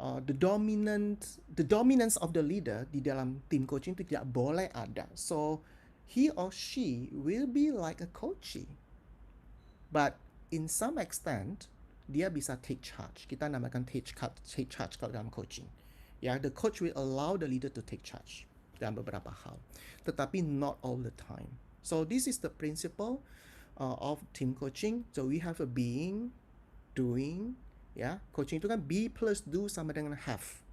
the dominance of the leader di dalam team coaching itu tidak boleh ada. So he or she will be like a coachee, but in some extent dia bisa take charge. Kita namakan take charge kalau dalam coaching. Ya, the coach will allow the leader to take charge dalam beberapa hal, tetapi not all the time. So this is the principle of team coaching. So we have a being, doing. Ya, coaching itu kan be plus do sama dengan have.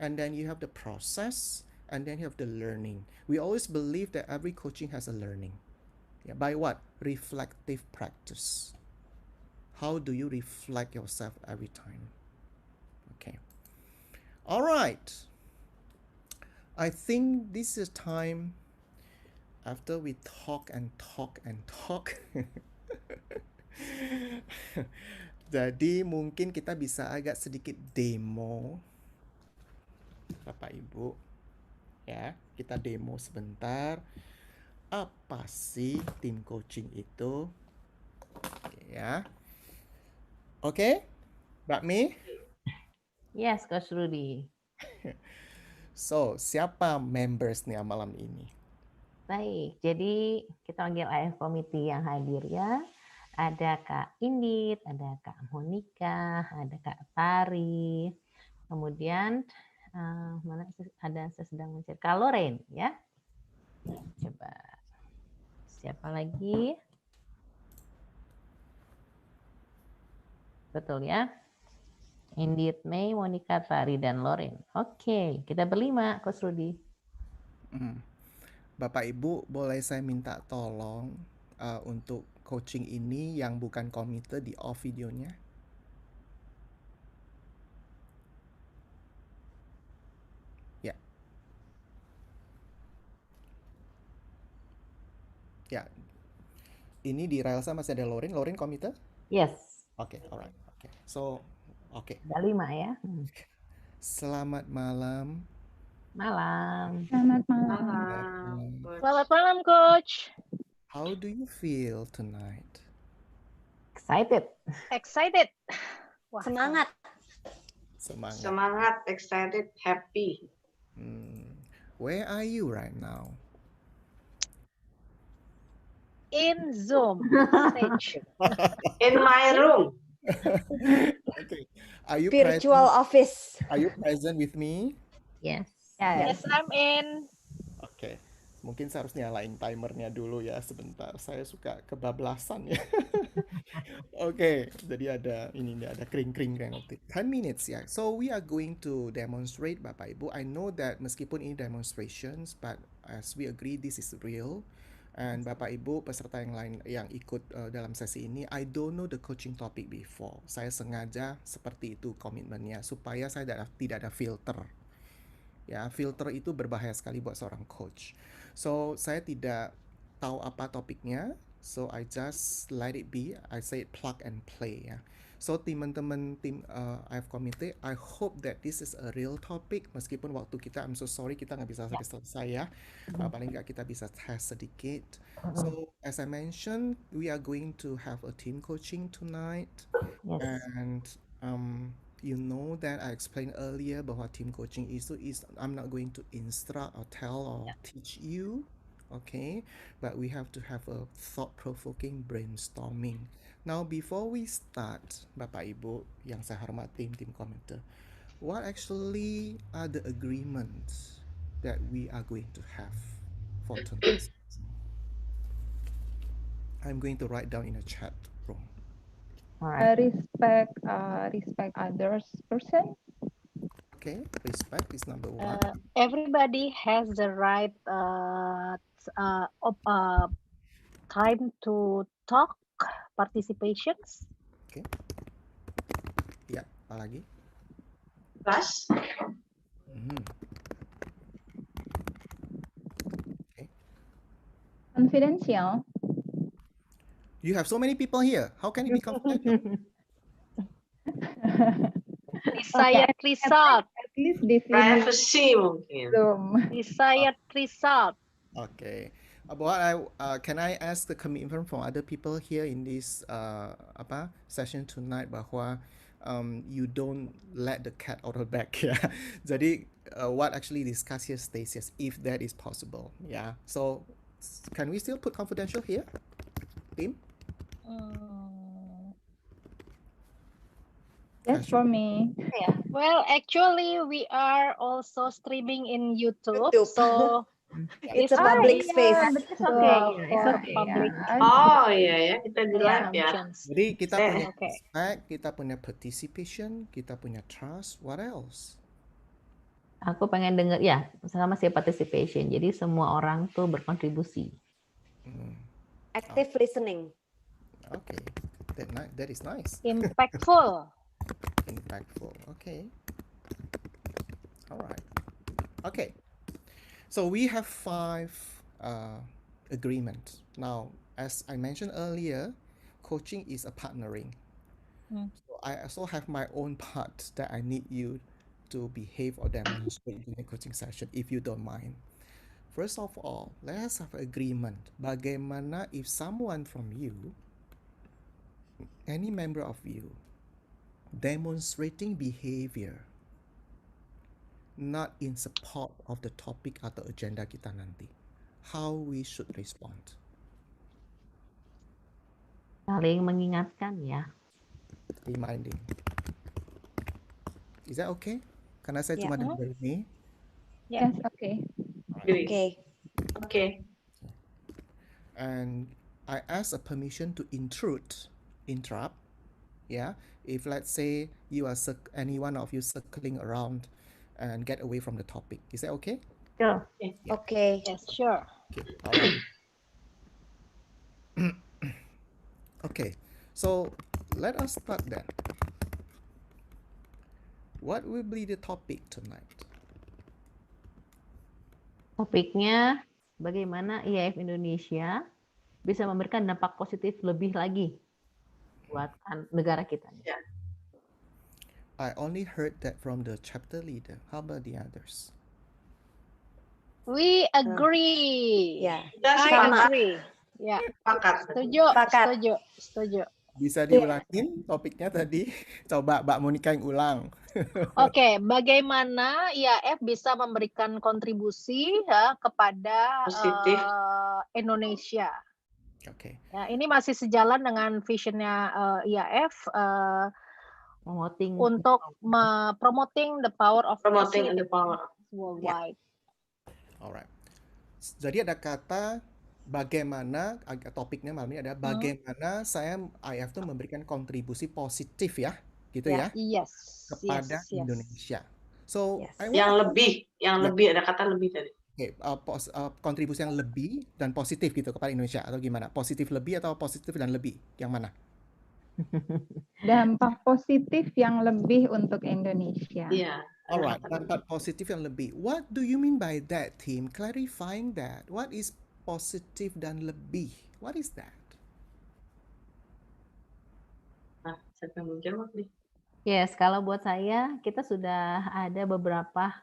And then you have the process, and then you have the learning. We always believe that every coaching has a learning. Yeah, by what? Reflective practice. How do you reflect yourself every time? Okay. All right. I think this is time after we talk and talk and talk. Jadi mungkin kita bisa agak sedikit demo, Bapak Ibu, ya. Kita demo sebentar. Apa sih tim coaching itu? Oke, ya. Oke, Mbak Mi? Yes, Coach Rudy. So, siapa membersnya malam ini? Baik, jadi kita panggil AF Committee yang hadir ya. Ada Kak Indit, ada Kak Monica, ada Kak Tari, kemudian mana ada saya sedang mencari Kak Loren ya. Coba siapa lagi? Betul ya. Indit, Mei, Monica, Tari, dan Loren. Oke, kita berlima, Coach Rudy. Bapak Ibu, boleh saya minta tolong untuk coaching ini yang bukan komite di off videonya? Ya. Ya. Ini di Railsa masih ada Loren. Loren komite? Yes. Oke, alright. Oke. So, oke. Ada 5 ya. Selamat malam. Malam. Selamat malam. Selamat malam, Coach. How do you feel tonight? Excited. Excited. Wah, Semangat. Semangat. Semangat, excited, happy. Where are you right now? in Zoom stage. In my room. Okay. Are you Virtual present? office. Are you present with me? Yes. Yes, I'm in. Okay. Mungkin saya harus nyalain timernya dulu ya sebentar. Saya suka kebablasan ya. Oke, jadi ada ini nih, ada kring-kring penalti. 10 minutes ya. So we are going to demonstrate Bapak Ibu. I know that meskipun ini demonstrations, but as we agree this is real. And Bapak Ibu peserta yang lain yang ikut dalam sesi ini, I don't know the coaching topic before. Saya sengaja seperti itu komitmennya supaya saya tidak ada filter. Ya, filter itu berbahaya sekali buat seorang coach. So, saya tidak tahu apa topiknya. So, I just let it be. I say plug and play ya. So, teman-teman tim I've committed, I hope that this is a real topic. Meskipun waktu kita, I'm so sorry kita nggak bisa sampai selesai ya. Paling nggak kita bisa tes sedikit. So, as I mentioned, we are going to have a team coaching tonight. Yes. And you know that I explained earlier bahwa team coaching itu is I'm not going to instruct or tell or teach you, okay? But we have to have a thought-provoking brainstorming. Now, before we start, Bapak Ibu yang saya hormati tim komite, what actually are the agreements that we are going to have for tonight? I'm going to write down in a chat room. All right. Respect others person. Okay, respect is number one. Everybody has the right time to talk, participations. Okay. Ya, apa lagi? Trust. Okay. Confidential. You have so many people here. How can it be confidential? Desired result. At least di sini Privacy mungkin. Zoom. Desired result. Okay. Can I ask the commitment from other people here in this session tonight bahwa you don't let the cat out of the bag ya. Jadi what actually discussed here stays yes, if that is possible. Yeah. So can we still put confidential here, team? Yes, for me. Well, actually, we are also streaming in YouTube, so It's a public space. But it's okay. for It's okay. public Oh iya ya, kita di live ya. functions. Jadi kita punya Okay. respect, kita punya participation, kita punya trust. What else? Aku pengen denger ya sama si participation. Jadi semua orang tuh berkontribusi. Active listening. Okay, that is nice. Impactful. Impactful. Okay. All right. Okay. So we have 5 agreements. Now, as I mentioned earlier, coaching is a partnering. So I also have my own part that I need you to behave or demonstrate in the coaching session, if you don't mind. First of all, let's have agreement. Bagaimana if someone from you, any member of you, demonstrating behavior not in support of the topic atau agenda kita nanti, how we should respond? Saling mengingatkan ya. Reminding. Is that okay? Karena saya cuma dengar ini. Yes, okay. Okay. Oke. And I ask a permission to interrupt. Yeah, if let's say you are any one of you circling around and get away from the topic, is that okay? Sure. Okay. Yes, sure. Okay, all right. Okay, so let us start then. What will be the topic tonight? Topiknya bagaimana IAF Indonesia bisa memberikan dampak positif lebih lagi buat negara kita. I only heard that from the chapter leader. How about the others? We agree. Ya. Kita I sama agree. Ya, sepakat. setuju. Bisa diulangin topiknya tadi? Coba Mbak Monica yang ulang. Oke, bagaimana IAF bisa memberikan kontribusi ya, kepada Positif. Indonesia? Oke. Ya, ini masih sejalan dengan visionnya IAF Promoting untuk promoting the power of Promoting leadership the power. worldwide. Alright. Jadi ada kata bagaimana, topiknya malam ini ada bagaimana IF tuh memberikan kontribusi positif ya, gitu Ya. ya, Yes, kepada yes, yes. Indonesia. So, Yes. I Yang wanna lebih ada kata lebih tadi. kontribusi yang lebih dan positif gitu kepada Indonesia atau gimana? Positif lebih atau positif dan lebih? Yang mana? Dampak positif yang lebih untuk Indonesia. Iya, ada Alright, kata lebih. dampak positif yang lebih. What do you mean by that, Tim? Clarifying that. What is positif dan lebih? What is that? Nah, siapa yang mau jawab nih? Yes, kalau buat saya kita sudah ada beberapa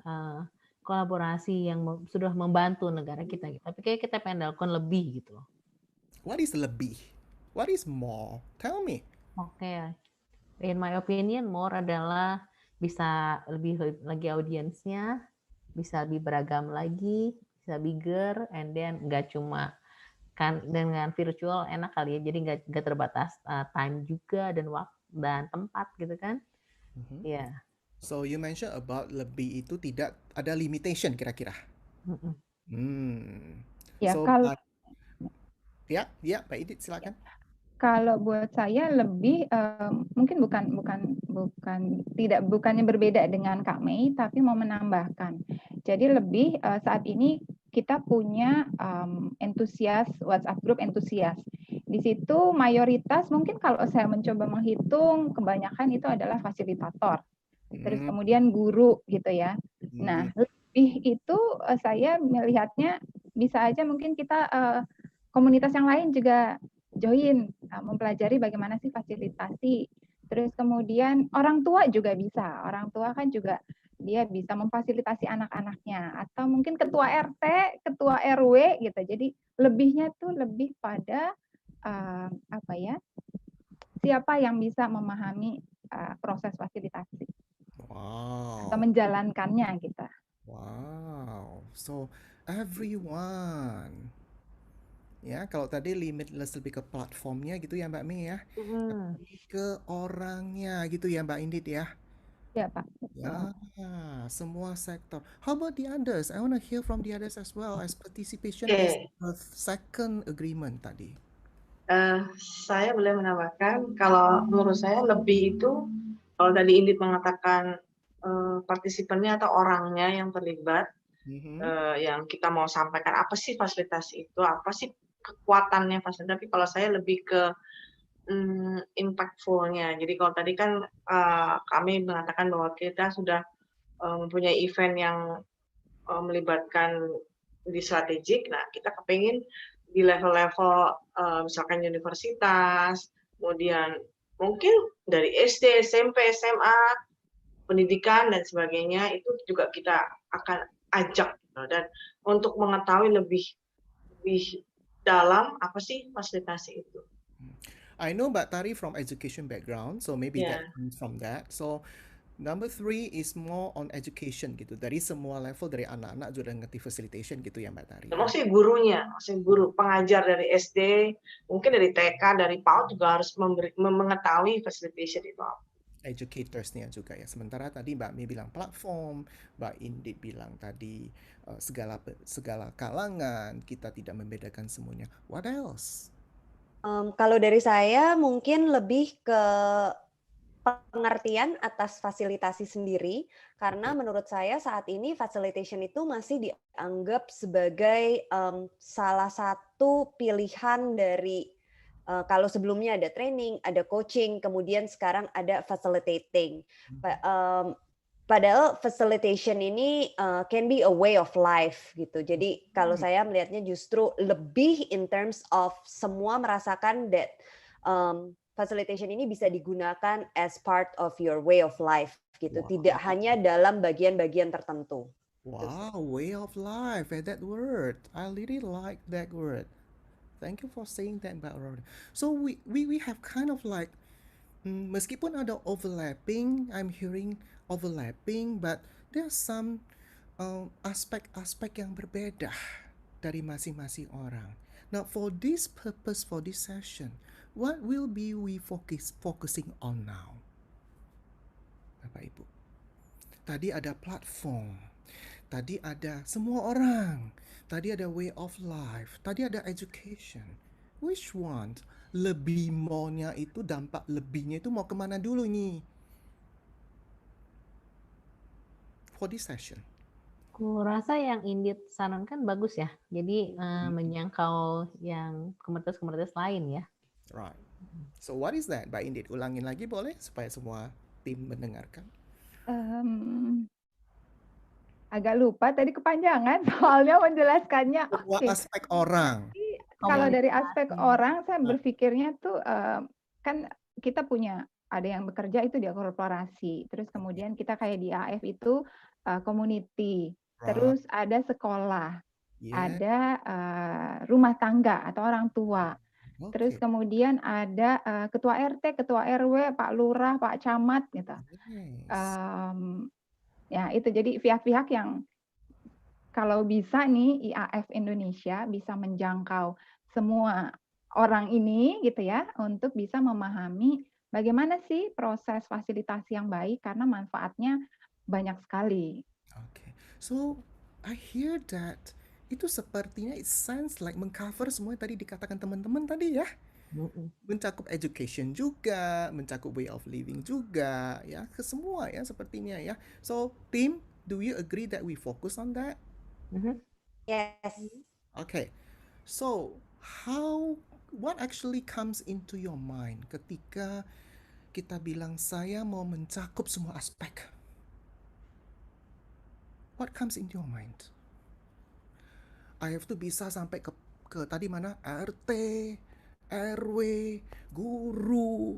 kolaborasi yang sudah membantu negara kita. Tapi kayak kita pengen lakukan lebih gitu loh. What is lebih? What is more? Tell me. Oke, in my opinion, more adalah bisa lebih lagi audiensnya, bisa lebih beragam lagi, bisa bigger, and then nggak cuma kan dengan virtual enak kali ya, jadi nggak terbatas time juga dan waktu dan tempat gitu kan. Mhm. Ya. So you mentioned about lebih itu tidak ada limitation kira-kira. Ya, So, kalau ya, Pak Idit silakan. kalau buat saya lebih mungkin bukannya berbeda dengan Kak Mei, tapi mau menambahkan. Jadi lebih saat ini kita punya WhatsApp group entusias. Di situ mayoritas mungkin kalau saya mencoba menghitung kebanyakan itu adalah fasilitator. Terus kemudian guru gitu ya. Nah, lebih itu saya melihatnya bisa aja mungkin kita komunitas yang lain juga join, mempelajari bagaimana sih fasilitasi. Terus kemudian orang tua juga bisa. Orang tua kan juga dia bisa memfasilitasi anak-anaknya atau mungkin ketua RT, ketua RW gitu. Jadi lebihnya tuh lebih pada apa ya? Siapa yang bisa memahami proses fasilitasi atau Wow. menjalankannya gitu. Wow. So everyone. Ya, kalau tadi limitless lebih ke platformnya gitu ya Mbak Mei ya. Lebih ke orangnya gitu ya Mbak Indit ya. Ya, Pak. Ya, semua sektor. How about the others? I want to hear from the others as well as participation is the second agreement tadi. Saya boleh menambahkan, kalau menurut saya lebih itu, kalau tadi Indit mengatakan partisipannya atau orangnya yang terlibat, yang kita mau sampaikan apa sih fasilitasi itu, apa sih kekuatannya fasilitasi. Tapi kalau saya lebih ke impactful-nya. Jadi kalau tadi kan kami mengatakan bahwa kita sudah mempunyai event yang melibatkan di strategik. Nah, kita kepingin di level-level misalkan universitas, kemudian mungkin dari SD, SMP, SMA, pendidikan dan sebagainya itu juga kita akan ajak gitu. Dan untuk mengetahui lebih dalam apa sih fasilitasi itu. I know Mbak Tari from education background, so maybe that comes from that. So number 3 is more on education gitu. Dari semua level, dari anak-anak sudah ngerti facilitation gitu ya Mbak Tari. Maksudnya gurunya, maksudnya guru pengajar dari SD, mungkin dari TK, dari PAUD juga harus mengetahui facilitation itu apa. Educatorsnya juga ya. Sementara tadi Mbak Mei bilang platform, Mbak Indit bilang tadi segala kalangan, kita tidak membedakan semuanya. What else? Kalau dari saya mungkin lebih ke pengertian atas fasilitasi sendiri, karena menurut saya saat ini facilitation itu masih dianggap sebagai salah satu pilihan dari kalau sebelumnya ada training, ada coaching, kemudian sekarang ada facilitating. Padahal facilitation ini can be a way of life gitu. Jadi kalau saya melihatnya justru lebih in terms of semua merasakan that facilitation ini bisa digunakan as part of your way of life gitu. Tidak hanya dalam bagian-bagian tertentu. Wow, way of life, that word. I really like that word. Thank you for saying that, Mbak Roda. So we have kind of like meskipun ada overlapping, I'm hearing overlapping, but there's some aspek-aspek yang berbeda dari masing-masing orang. Now, for this purpose, for this session, what will be we focusing on now? Bapak Ibu. Tadi ada platform. Tadi ada semua orang. tadi ada way of life, tadi ada education. Which one? Lebih maunya itu, dampak lebihnya itu mau kemana dulu nih? For this session. Aku rasa yang Indit sarankan bagus ya. Jadi menjangkau yang komunitas-komunitas lain ya. Right. So what is that, Mbak Indit? Ulangin lagi boleh supaya semua tim mendengarkan. Agak lupa tadi kepanjangan soalnya menjelaskannya. Semua Oke. aspek orang. Kalau dari aspek orang, saya berpikirnya tuh kan kita punya ada yang bekerja itu di korporasi, terus kemudian kita kayak di AF itu community, terus ada sekolah, ada rumah tangga atau orang tua, terus kemudian ada ketua RT, ketua RW, Pak Lurah, Pak Camat gitu. Ya itu jadi pihak-pihak yang kalau bisa nih IAF Indonesia bisa menjangkau semua orang ini gitu ya untuk bisa memahami bagaimana sih proses fasilitasi yang baik karena manfaatnya banyak sekali. Okay. So I hear that itu sepertinya it sounds like mengcover semua yang tadi dikatakan teman-teman tadi ya. Mencakup education juga, mencakup way of living juga ya, ke semua ya sepertinya ya. So team, do you agree that we focus on that? Yes. Okay. So, what actually comes into your mind ketika kita bilang saya mau mencakup semua aspek? What comes into your mind? I have to bisa sampai ke tadi mana? RT, RW, guru,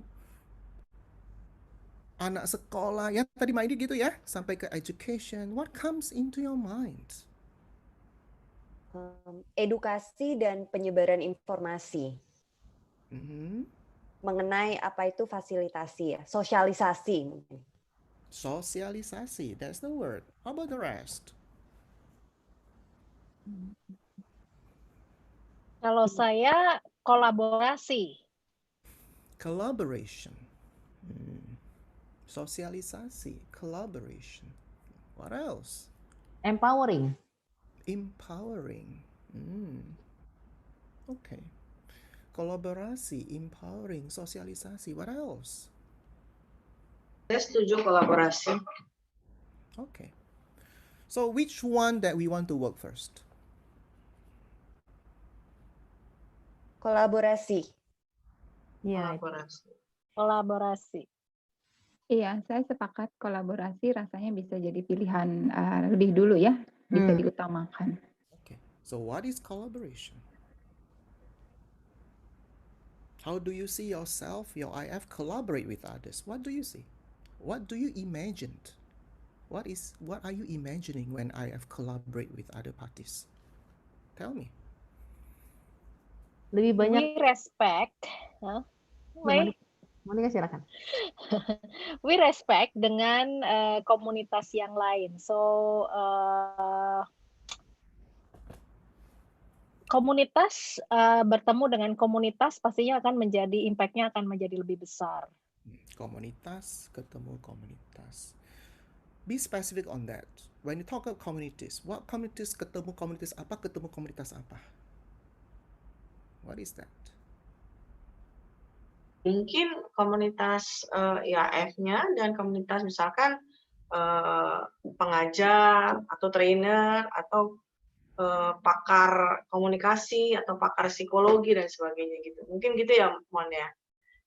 anak sekolah, ya tadi Maidi gitu ya, sampai ke education. What comes into your mind? Edukasi dan penyebaran informasi mengenai apa itu fasilitasi ya, sosialisasi mungkin. Sosialisasi, that's the word. How about the rest? Kalau saya kolaborasi. Collaboration. Sosialisasi, collaboration. What else? Empowering. Empowering. Okay. Kolaborasi, empowering, sosialisasi. What else? Saya setuju kolaborasi. Okay. So which one that we want to work first? Kolaborasi. Iya. Kolaborasi. Iya, saya sepakat kolaborasi rasanya bisa jadi pilihan lebih dulu ya, bisa diutamakan. Okay. So what is collaboration? How do you see yourself, your IF, collaborate with others? What do you see? What do you imagine? What are you imagining when IF collaborate with other parties? Tell me. Lebih banyak. We respect. Monika silakan. We respect dengan komunitas yang lain. So komunitas bertemu dengan komunitas pastinya akan menjadi impact-nya akan menjadi lebih besar. Komunitas ketemu komunitas. Be specific on that. When you talk about communities, what communities ketemu komunitas apa? What is that? Mungkin komunitas IAF-nya dan komunitas misalkan pengajar atau trainer atau pakar komunikasi atau pakar psikologi dan sebagainya gitu. Mungkin gitu ya, Mon ya.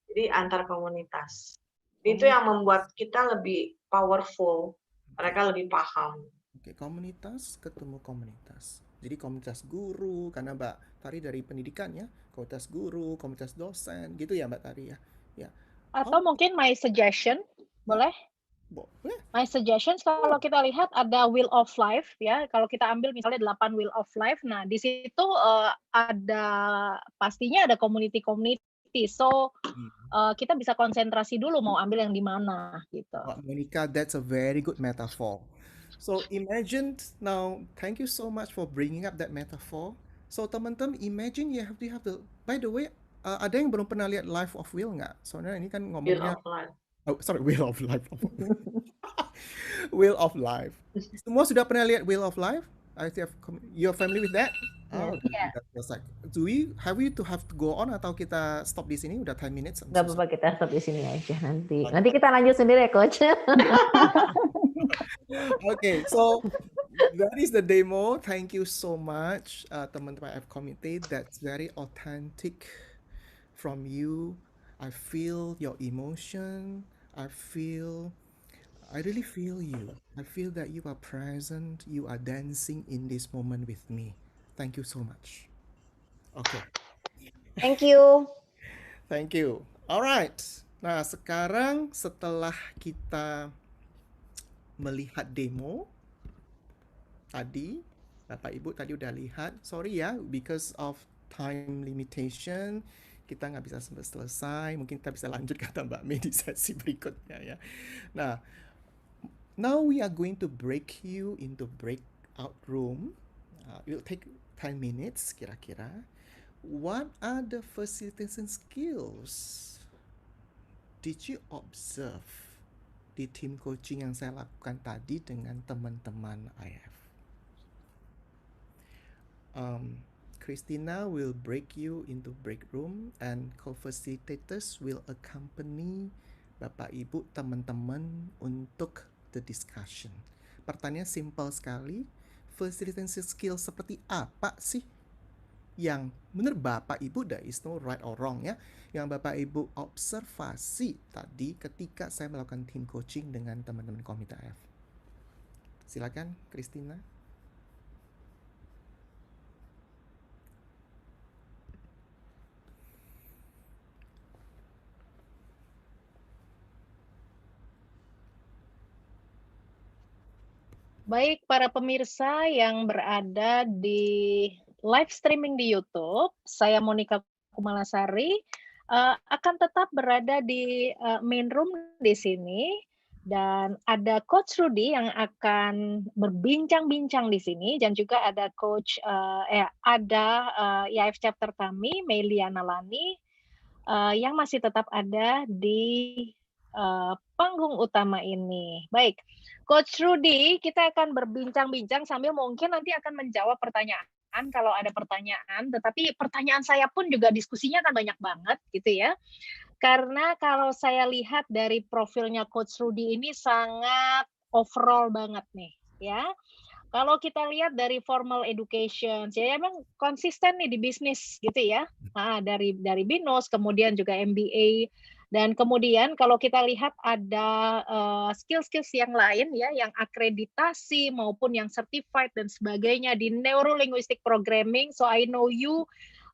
Jadi antar komunitas. Itu yang membuat kita lebih powerful. Mereka lebih paham. Oke, komunitas ketemu komunitas. Jadi komunitas guru, karena Mbak Tari dari pendidikan ya, komunitas guru, komunitas dosen, gitu ya Mbak Tari ya. Ya. Atau mungkin my suggestion, boleh? Boleh. My suggestions kalau kita lihat ada Wheel of Life ya, kalau kita ambil misalnya 8 Wheel of Life, nah di situ pastinya ada community. So kita bisa konsentrasi dulu mau ambil yang di mana gitu. Monica, that's a very good metaphor. So imagine now, thank you so much for bringing up that metaphor. So teman-teman, imagine you have the. By the way, ada yang belum pernah lihat Life of Will nggak? Soalnya ini kan ngomongnya. Wheel of Life. Oh, sorry, Wheel of Life. Wheel of Life. Semua sudah pernah lihat Wheel of Life? You're family with that? Yes. Oh, that was like, have we to go on atau kita stop di sini? Udah 10 minutes. I'm Nggak so apa-apa, kita stop di sini aja nanti. Okay. Nanti kita lanjut sendiri ya, Coach. Okay, so that is the demo. Thank you so much, teman-teman I've committed. That's very authentic from you. I feel your emotion. I really feel you. I feel that you are present. You are dancing in this moment with me. Thank you so much. Okay. Thank you. Thank you. Alright. Nah, sekarang setelah kita melihat demo tadi, Bapak Ibu tadi udah lihat. Sorry ya, because of time limitation, kita nggak bisa sampai selesai. Mungkin kita bisa lanjut kata Mbak Mei di sesi berikutnya ya. Nah, now we are going to break you into breakout room. It will take 10 minutes kira-kira. What are the facilitation skills did you observe di tim coaching yang saya lakukan tadi dengan teman-teman IF? Christina will break you into break room and co-facilitators will accompany Bapak Ibu teman-teman untuk the discussion. Pertanyaan simple sekali, facilitation skill seperti apa sih yang menurut Bapak Ibu, there is no right or wrong ya, yang Bapak Ibu observasi tadi ketika saya melakukan team coaching dengan teman-teman Komite AF. Silakan Christina. Baik, para pemirsa yang berada di live streaming di YouTube, saya Monica Kumalasari akan tetap berada di main room di sini dan ada Coach Rudy yang akan berbincang-bincang di sini dan juga ada Coach IAF chapter kami Meliana Lani yang masih tetap ada di panggung utama ini. Baik, Coach Rudy, kita akan berbincang-bincang sambil mungkin nanti akan menjawab pertanyaan kalau ada pertanyaan, tetapi pertanyaan saya pun juga diskusinya akan banyak banget gitu ya. Karena kalau saya lihat dari profilnya Coach Rudy ini sangat overall banget nih ya. Kalau kita lihat dari formal education, ya emang konsisten nih di bisnis gitu ya. Nah, dari BINUS, kemudian juga MBA, dan kemudian kalau kita lihat ada skill-skills yang lain ya, yang akreditasi maupun yang certified dan sebagainya di Neurolinguistic Programming. So I know you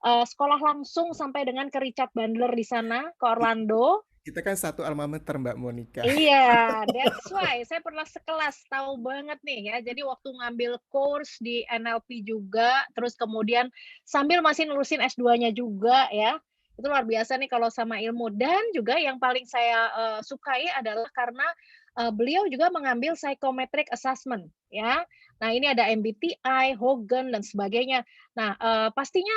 sekolah langsung sampai dengan ke Richard Bandler di sana, ke Orlando. Kita kan satu alma mater Mbak Monica. Iya, that's why saya pernah sekelas, tahu banget nih ya. Jadi waktu ngambil course di NLP juga, terus kemudian sambil masih nurusin S2-nya juga ya. Itu luar biasa nih kalau sama ilmu. Dan juga yang paling saya sukai adalah karena beliau juga mengambil psychometric assessment ya. Nah, ini ada MBTI, Hogan dan sebagainya. Nah, pastinya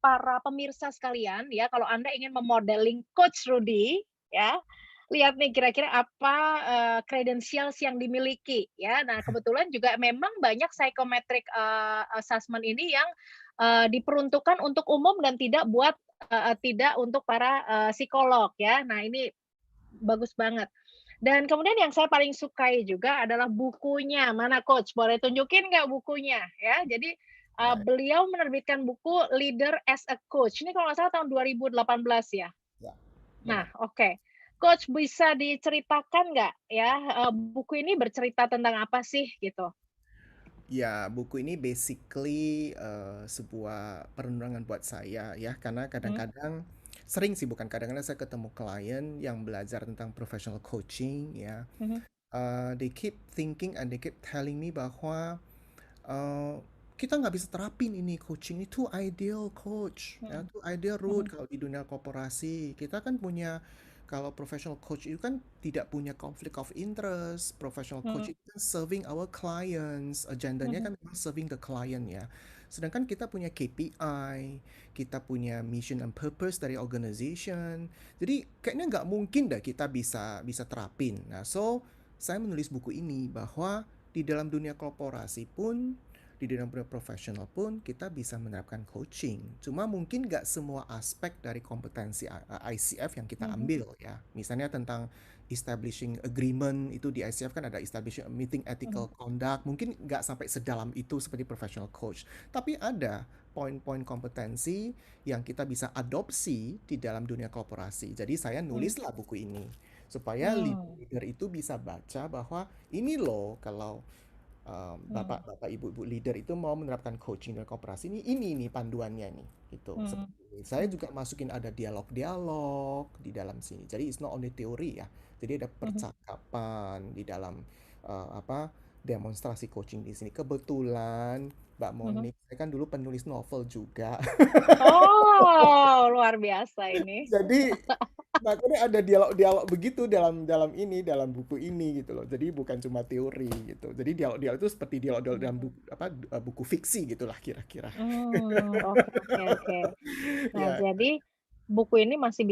para pemirsa sekalian ya, kalau Anda ingin memodeling Coach Rudy ya, lihat nih kira-kira apa credentials yang dimiliki ya. Nah, kebetulan juga memang banyak psychometric assessment ini yang diperuntukkan untuk umum dan tidak untuk para psikolog ya. Nah, ini bagus banget. Dan kemudian yang saya paling sukai juga adalah bukunya. Mana Coach? Boleh tunjukin nggak bukunya ya? Jadi beliau menerbitkan buku Leader as a Coach. Ini kalau nggak salah tahun 2018 ya. Nah, oke. Coach bisa diceritakan nggak ya buku ini bercerita tentang apa sih gitu? Ya, buku ini basically sebuah perenungan buat saya ya, karena kadang-kadang sering sih, bukan kadang-kadang, saya ketemu klien yang belajar tentang professional coaching ya. They keep thinking and they keep telling me bahwa kita nggak bisa terapin ini coaching, ini too ideal coach, ya, too ideal route kalau di dunia korporasi. Kita kan punya, kalau professional coach itu kan tidak punya conflict of interest. Professional coach itu kan serving our clients, agendanya kan memang serving the client ya. Sedangkan kita punya KPI, kita punya mission and purpose dari organization. Jadi kayaknya nggak mungkin dah kita bisa terapin. Nah, so saya menulis buku ini bahwa di dalam dunia korporasi pun, di dalam dunia profesional pun kita bisa menerapkan coaching. Cuma mungkin nggak semua aspek dari kompetensi ICF yang kita ambil ya. Misalnya tentang establishing agreement, itu di ICF kan ada establishing a meeting ethical conduct. Mungkin nggak sampai sedalam itu seperti professional coach. Tapi ada poin-poin kompetensi yang kita bisa adopsi di dalam dunia korporasi. Jadi saya nulislah buku ini supaya leader itu bisa baca bahwa ini loh kalau bapak-bapak, ibu-ibu leader itu mau menerapkan coaching dan korporasi ini panduannya nih gitu. Seperti ini. Saya juga masukin ada dialog-dialog di dalam sini. Jadi it's not only teori ya. Jadi ada percakapan di dalam demonstrasi coaching di sini. Kebetulan Mbak Monik, saya kan dulu penulis novel juga. Oh, luar biasa ini. Jadi makanya ada dialog-dialog begitu dalam buku ini gitu loh. Jadi bukan cuma teori gitu. Jadi dialog-dialog itu seperti dialog-dialog dalam buku fiksi gitulah kira-kira. Oke. Nah, Ya, jadi buku ini masih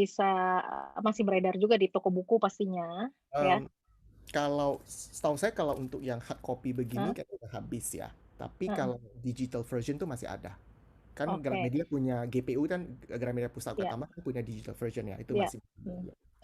beredar juga di toko buku pastinya, ya. kalau setahu saya kalau untuk yang hard copy begini kayaknya udah habis ya. Tapi kalau digital version tuh masih ada. Kan Oke. Gramedia punya GPU kan, Gramedia Pustaka Ya. Utama kan punya digital version ya. Itu Ya. masih.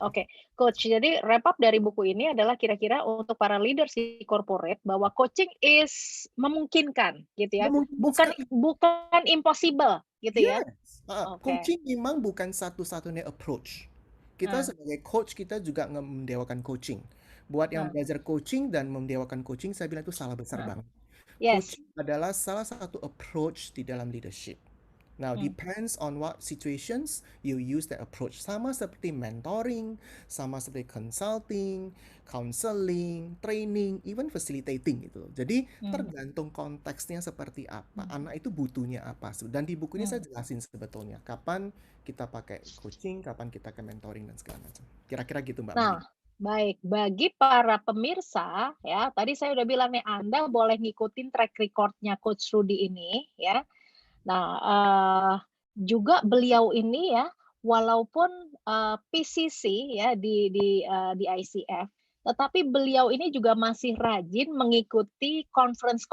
Oke, Coach. Jadi wrap up dari buku ini adalah kira-kira untuk para leaders di corporate bahwa coaching is memungkinkan, gitu ya. Memungkinkan Bukan impossible, gitu ya. Yes. Oke. Coaching memang bukan satu-satunya approach. Kita sebagai coach, kita juga mendewakan coaching. Buat yang belajar coaching dan mendewakan coaching, saya bilang itu salah besar banget. Yes. Coaching adalah salah satu approach di dalam leadership. Now, depends on what situations you use that approach. Sama seperti mentoring, sama seperti consulting, counseling, training, even facilitating gitu. Jadi tergantung konteksnya seperti apa. Anak itu butuhnya apa. Dan di buku ini saya jelasin sebetulnya kapan kita pakai coaching, kapan kita ke mentoring dan segala macam. Kira-kira gitu Mbak Moni. Baik, bagi para pemirsa ya, tadi saya udah bilang nih Anda boleh ngikutin track recordnya Coach Rudy ini ya. Nah, juga beliau ini ya, walaupun PCC ya di ICF, tetapi beliau ini juga masih rajin mengikuti conference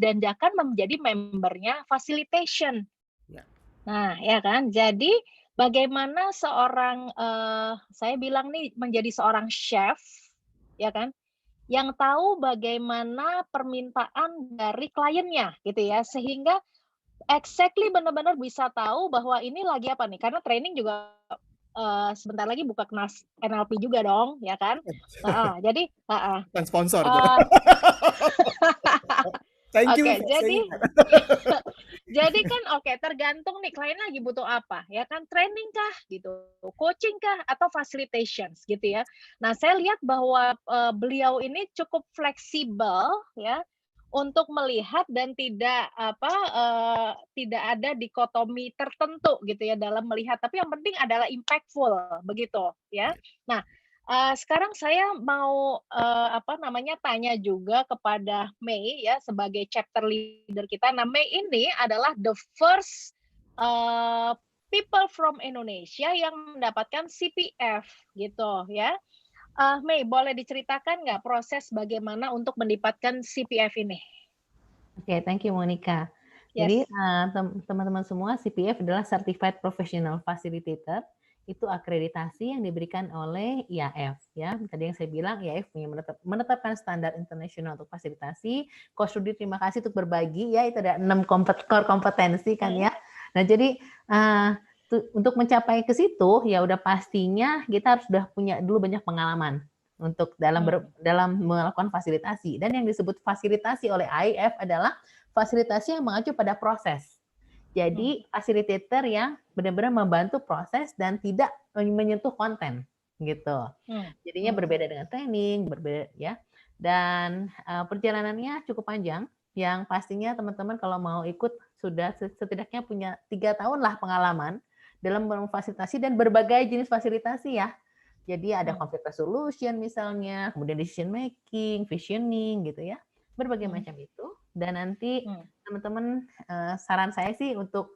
dan bahkan menjadi membernya facilitation. Ya. Nah, ya kan. Jadi bagaimana seorang saya bilang nih menjadi seorang chef, ya kan, yang tahu bagaimana permintaan dari kliennya, gitu ya, sehingga exactly benar-benar bisa tahu bahwa ini lagi apa nih, karena training juga sebentar lagi buka kelas NLP juga dong, ya kan? Jadi Bukan sponsor tuh. Thank you. Jadi kan tergantung nih klien lagi butuh apa, ya kan, training kah gitu, coaching kah atau facilitations gitu ya. Nah, saya lihat bahwa beliau ini cukup fleksibel ya untuk melihat dan tidak ada dikotomi tertentu gitu ya dalam melihat, tapi yang penting adalah impactful begitu ya. Nah, sekarang saya mau tanya juga kepada Mei ya sebagai chapter leader kita. Nah, Mei ini adalah the first people from Indonesia yang mendapatkan CPF gitu ya. Mei, boleh diceritakan nggak proses bagaimana untuk mendapatkan CPF ini? Oke, thank you Monica. Jadi teman-teman semua, CPF adalah Certified Professional Facilitator. Itu akreditasi yang diberikan oleh IAF ya. Tadi yang saya bilang IAF menetapkan standar internasional untuk fasilitasi. Coach Rudy, terima kasih untuk berbagi ya. Itu ada 6 core kompetensi kan ya. Nah, jadi untuk mencapai ke situ ya udah pastinya kita harus sudah punya dulu banyak pengalaman untuk dalam melakukan fasilitasi. Dan yang disebut fasilitasi oleh IAF adalah fasilitasi yang mengacu pada proses. Jadi fasilitator yang benar-benar membantu proses dan tidak menyentuh konten gitu. Jadinya berbeda dengan training, berbeda ya. Dan perjalanannya cukup panjang. Yang pastinya teman-teman kalau mau ikut sudah setidaknya punya 3 tahun lah pengalaman dalam memfasilitasi dan berbagai jenis fasilitasi ya. Jadi ada conflict resolution misalnya, kemudian decision making, visioning gitu ya. Berbagai macam itu. Dan nanti teman-teman saran saya sih untuk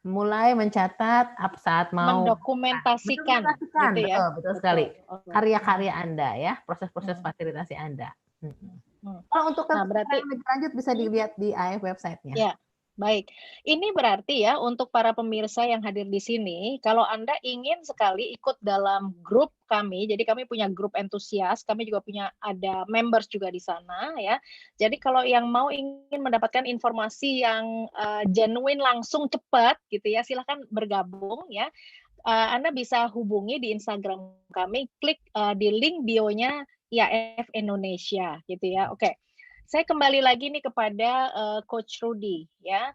mulai mencatat saat mau mendokumentasikan gitu ya. Betul sekali. Karya-karya Anda ya, proses-proses fasilitasi Anda. Kalau untuk Nah, berarti lebih lanjut bisa dilihat di AF website-nya. ya, baik. Ini berarti ya untuk para pemirsa yang hadir di sini, kalau Anda ingin sekali ikut dalam grup kami, jadi kami punya grup entusias, kami juga punya ada members juga di sana ya. Jadi kalau yang mau ingin mendapatkan informasi yang genuine langsung cepat gitu ya, silahkan bergabung ya. Anda bisa hubungi di Instagram kami, klik di link bio-nya IAF Indonesia gitu ya. Oke. Saya kembali lagi nih kepada Coach Rudy ya.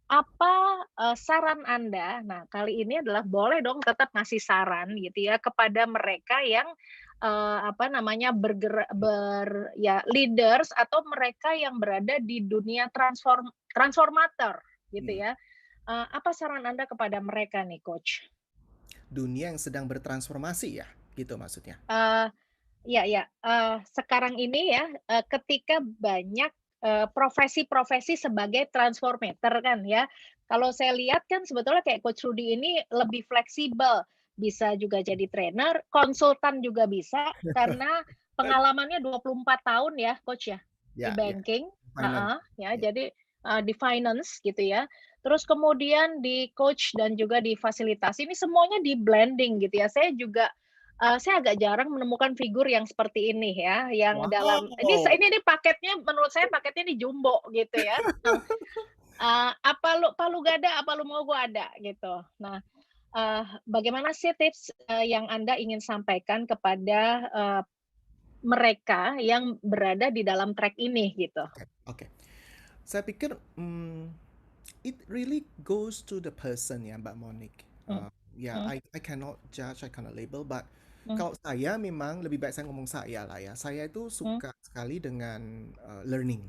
Apa saran Anda? Nah, kali ini adalah boleh dong tetap ngasih saran gitu ya kepada mereka yang apa namanya leaders atau mereka yang berada di dunia transformator gitu ya. Apa saran Anda kepada mereka nih, Coach? Dunia yang sedang bertransformasi ya, gitu maksudnya. Ya. Sekarang ini ya, ketika banyak profesi-profesi sebagai transformator kan ya. Kalau saya lihat kan sebetulnya kayak Coach Rudy ini lebih fleksibel, bisa juga jadi trainer, konsultan juga bisa karena pengalamannya 24 tahun ya, Coach ya, di Ya, banking, finance. ya. Jadi di finance gitu ya. Terus kemudian di coach dan juga di fasilitasi ini semuanya di blending gitu ya. Saya agak jarang menemukan figur yang seperti ini ya, yang dalam ini paketnya menurut saya paketnya ini jumbo gitu ya. Apa lu gada, apa lu mau gua ada gitu. Nah, bagaimana sih tips yang Anda ingin sampaikan kepada mereka yang berada di dalam track ini gitu? Oke. Saya pikir it really goes to the person ya, Mbak Monique. I cannot judge, I cannot label, but kalau saya memang lebih baik saya ngomong saya lah ya. Saya itu suka sekali dengan learning.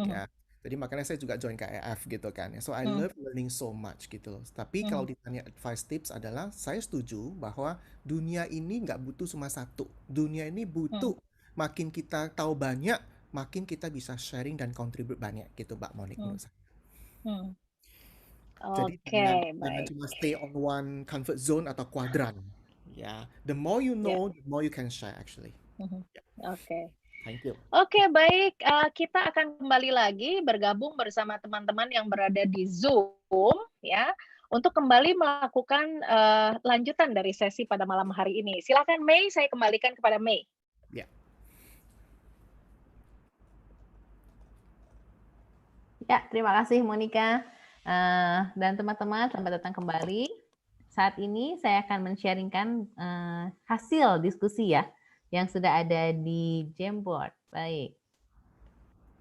Ya. Jadi makanya saya juga join KEF gitu kan. So I love learning so much gitu loh. Tapi kalau ditanya advice tips adalah saya setuju bahwa dunia ini nggak butuh cuma satu. Dunia ini butuh makin kita tahu banyak, makin kita bisa sharing dan contribute banyak gitu, Mbak Monique menurut saya. Jadi jangan cuma stay on one comfort zone atau kuadran. Ya, the more you know, the more you can share actually. Oke. Thank you. Oke, baik. Kita akan kembali lagi bergabung bersama teman-teman yang berada di Zoom ya untuk kembali melakukan lanjutan dari sesi pada malam hari ini. Silakan Mei, saya kembalikan kepada Mei. Ya. Ya, terima kasih Monica. Dan teman-teman, selamat datang kembali. Saat ini saya akan men-sharingkan hasil diskusi ya yang sudah ada di Jamboard. Baik.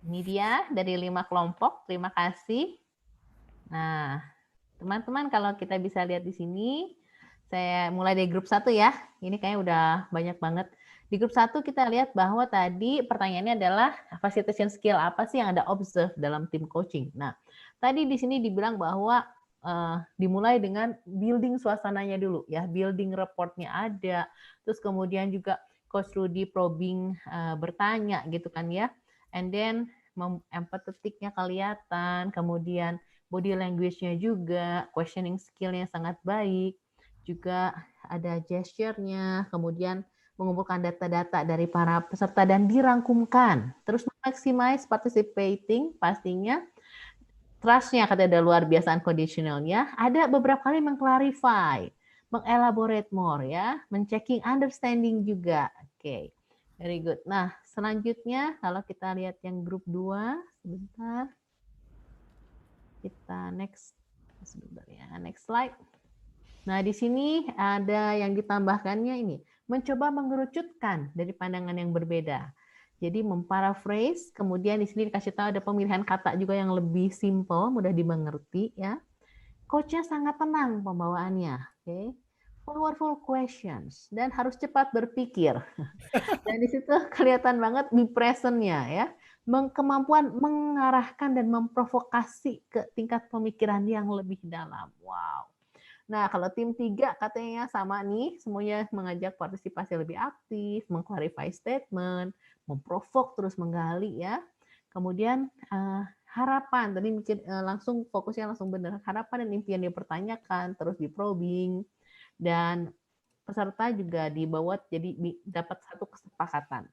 Ini dia dari 5 kelompok. Terima kasih. Nah, teman-teman kalau kita bisa lihat di sini, saya mulai dari grup 1 ya. Ini kayaknya udah banyak banget. Di grup 1 kita lihat bahwa tadi pertanyaannya adalah facilitation skill apa sih yang Anda observe dalam tim coaching. Nah, tadi di sini dibilang bahwa dimulai dengan building suasananya dulu ya, building reportnya ada, terus kemudian juga Coach Rudy probing bertanya gitu kan ya, and then empathetiknya kelihatan, kemudian body language-nya juga, questioning skill-nya sangat baik, juga ada gesture-nya, kemudian mengumpulkan data-data dari para peserta dan dirangkumkan, terus maximize participating pastinya. Trust-nya katanya ada luar biasa unconditional-nya, ada beberapa kali mengclarify, mengelaborate more ya, menchecking understanding juga. Oke. Very good. Nah, selanjutnya kalau kita lihat yang grup 2, sebentar. Kita next sebentar ya, next slide. Nah, di sini ada yang ditambahkannya ini, mencoba mengerucutkan dari pandangan yang berbeda. Jadi memparaphrase, kemudian di sini dikasih tahu ada pemilihan kata juga yang lebih simple, mudah dimengerti ya. Coach-nya sangat tenang pembawaannya, oke. Powerful questions dan harus cepat berpikir. Dan di situ kelihatan banget be present-nya ya. Kemampuan mengarahkan dan memprovokasi ke tingkat pemikiran yang lebih dalam. Wow. Nah, kalau tim 3 katanya sama nih, semuanya mengajak partisipasi lebih aktif, mengclarify statement, memprovok terus menggali ya. Kemudian harapan, tadi langsung fokusnya langsung benar. Harapan dan impian dipertanyakan, terus di probing, dan peserta juga dibawa jadi dapat satu kesepakatan.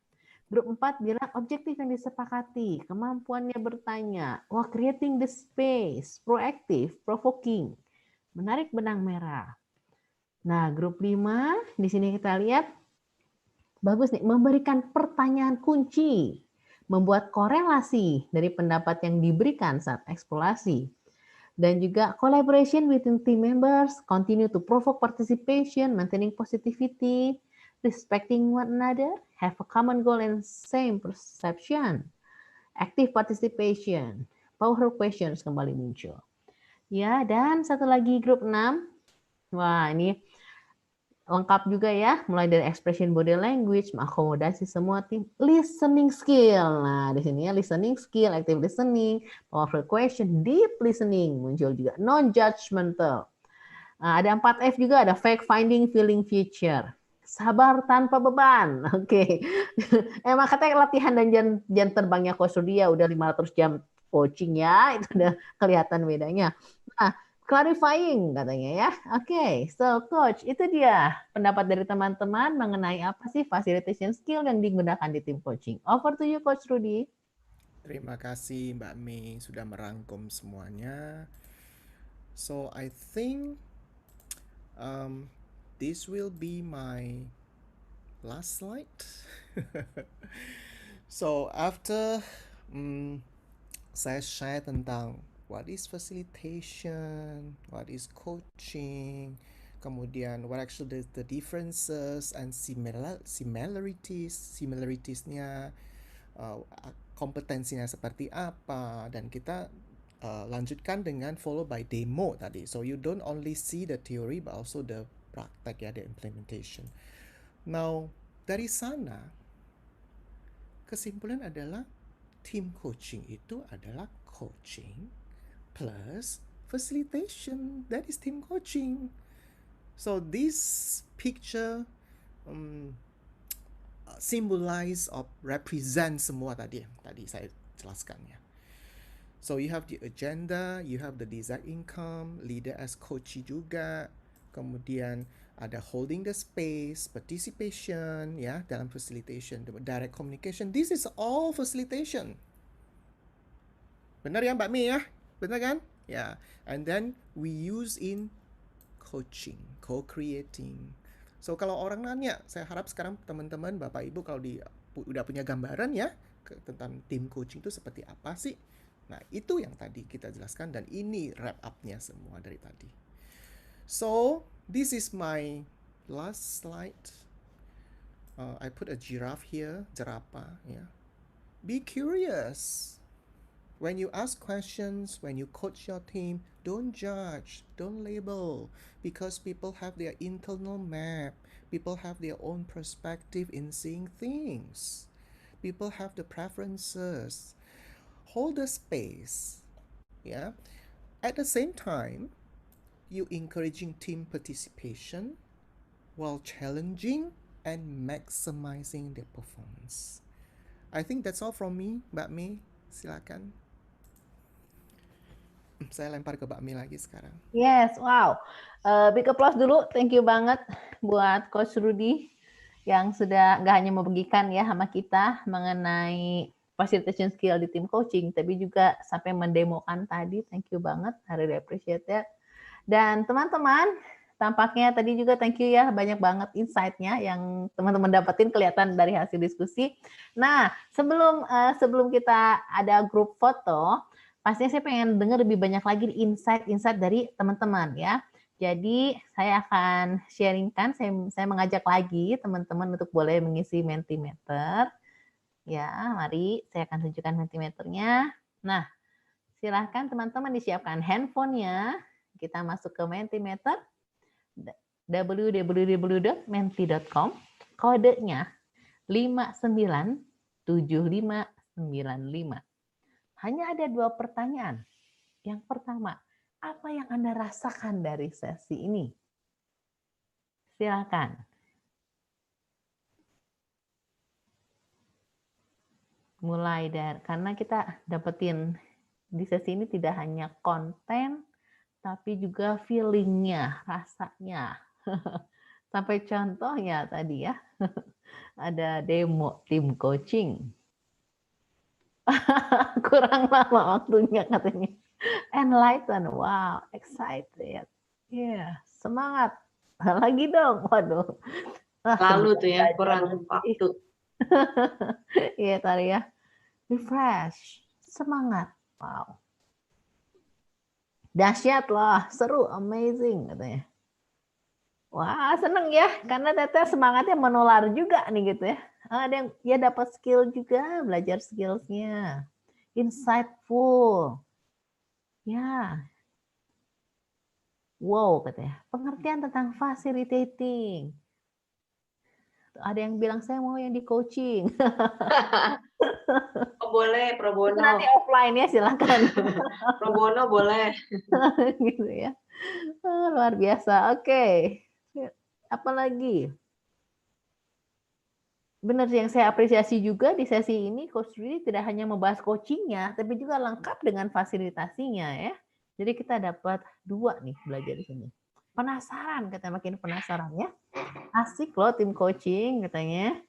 Grup 4 bilang objektif yang disepakati, kemampuannya bertanya, wah creating the space, proaktif, provoking, menarik benang merah. Nah, grup 5 di sini kita lihat bagus nih, memberikan pertanyaan kunci, membuat korelasi dari pendapat yang diberikan saat eksplorasi. Dan juga collaboration within team members, continue to provoke participation, maintaining positivity, respecting one another, have a common goal and same perception, active participation, powerful questions kembali muncul. Ya, dan satu lagi grup 6. Wah, ini lengkap juga ya, mulai dari expression body language, mengakomodasi semua tim, listening skill. Nah, di sini ya listening skill, active listening, powerful question, deep listening muncul juga, non-judgmental. Nah, ada 4F juga, ada fact finding, feeling future. Sabar tanpa beban. Oke. Emang katanya latihan dan jam terbangnya Coach Rudy ya udah 500 jam coaching ya, itu udah kelihatan bedanya. Nah, clarifying katanya ya. Oke, so Coach, itu dia pendapat dari teman-teman mengenai apa sih facilitation skill yang digunakan di tim coaching. Over to you Coach Rudy. Terima kasih Mbak Mei sudah merangkum semuanya. So I think this will be my last slide. So after saya share tentang what is facilitation, what is coaching, kemudian what actually the differences and similaritiesnya, kompetensinya seperti apa, dan kita lanjutkan dengan follow by demo tadi. So you don't only see the theory but also the praktek ya, the implementation. Now dari sana kesimpulan adalah team coaching itu adalah coaching plus facilitation. That is team coaching. So this picture symbolize or represent semua tadi saya jelaskan ya. So you have the agenda, you have the desired income, leader as coachee juga, kemudian ada holding the space, participation ya dalam facilitation, direct communication. This is all facilitation. Benar ya Mbak Mei ya? Benar kan? Ya. And then we use in coaching, co-creating. So kalau orang nanya, saya harap sekarang teman-teman, Bapak Ibu kalau udah punya gambaran ya tentang tim coaching itu seperti apa sih? Nah, itu yang tadi kita jelaskan dan ini wrap up-nya semua dari tadi. So, this is my last slide. I put a giraffe here, jerapah ya. Be curious. When you ask questions, when you coach your team, don't judge, don't label, because people have their internal map. People have their own perspective in seeing things. People have the preferences. Hold the space. Yeah. At the same time, you encouraging team participation while challenging and maximizing their performance. I think that's all from me, Mbak Mei. Silakan. Saya lempar ke Mbak Mei lagi sekarang. Yes, wow. Big applause dulu. Thank you banget buat Coach Rudy yang sudah nggak hanya membagikan ya sama kita mengenai facilitation skill di tim coaching, tapi juga sampai mendemokan tadi. Thank you banget. I really appreciate that. Dan teman-teman, tampaknya tadi juga thank you ya, banyak banget insight-nya yang teman-teman dapetin kelihatan dari hasil diskusi. Nah, sebelum kita ada grup foto, pastinya saya pengen dengar lebih banyak lagi insight-insight dari teman-teman ya. Jadi saya akan sharingkan, saya mengajak lagi teman-teman untuk boleh mengisi Mentimeter. Ya, mari saya akan tunjukkan Mentimeternya. Nah, silahkan teman-teman disiapkan handphonenya. Kita masuk ke Mentimeter, www.menti.com, kodenya 597595. Hanya ada 2 pertanyaan. Yang pertama, apa yang Anda rasakan dari sesi ini? Silakan. Mulai dari, karena kita dapetin di sesi ini tidak hanya konten, tapi juga feeling-nya, rasanya. Sampai contohnya tadi ya. Ada demo tim coaching. Kurang lama waktunya katanya. Enlighten, wow, excited. Yeah, semangat. Lagi dong, waduh. Lalu tuh ya, belajar kurang lebih. waktu. Iya tadi ya. Refresh, semangat. Wow. Dahsyat loh, seru, amazing katanya. Wah, seneng ya, karena ternyata semangatnya menular juga nih gitu ya. Ada yang ya dapat skill juga, belajar skillsnya. Insightful. Ya, wow katanya. Pengertian tentang facilitating. Ada yang bilang saya mau yang di coaching. Oh, boleh, pro bono. Nanti offline ya silakan. Pro bono boleh. Gitu ya. Luar biasa. Oke. Apalagi? Benar yang saya apresiasi juga di sesi ini, Coach Rudy tidak hanya membahas coachingnya, tapi juga lengkap dengan fasilitasinya ya. Jadi kita dapat 2 nih belajar di sini. Penasaran, katanya makin penasaran ya. Asik loh tim coaching katanya.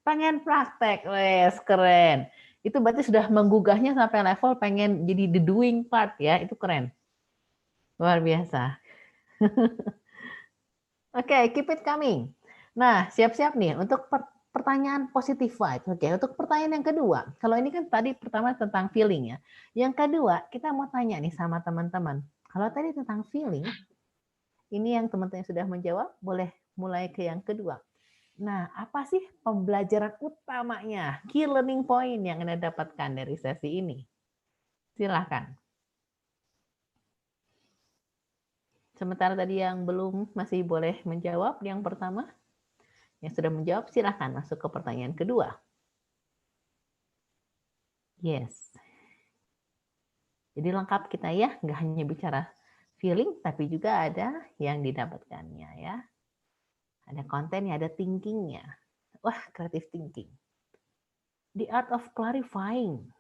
Pengen praktek, wes keren. Itu berarti sudah menggugahnya sampai level pengen jadi the doing part ya, itu keren. Luar biasa. Oke, keep it coming. Nah, siap-siap nih untuk pertanyaan positive vibe. Oke, untuk pertanyaan yang kedua. Kalau ini kan tadi pertama tentang feeling ya. Yang kedua, kita mau tanya nih sama teman-teman. Kalau tadi tentang feeling, ini yang teman-teman sudah menjawab, boleh mulai ke yang kedua. Nah, apa sih pembelajaran utamanya, key learning point yang Anda dapatkan dari sesi ini? Silahkan. Sementara tadi yang belum masih boleh menjawab yang pertama. Yang sudah menjawab silahkan masuk ke pertanyaan kedua. Yes. Jadi lengkap kita ya, nggak hanya bicara feeling, tapi juga ada yang didapatkannya ya. Ada kontennya, ada thinkingnya. Wah, creative thinking. The art of clarifying.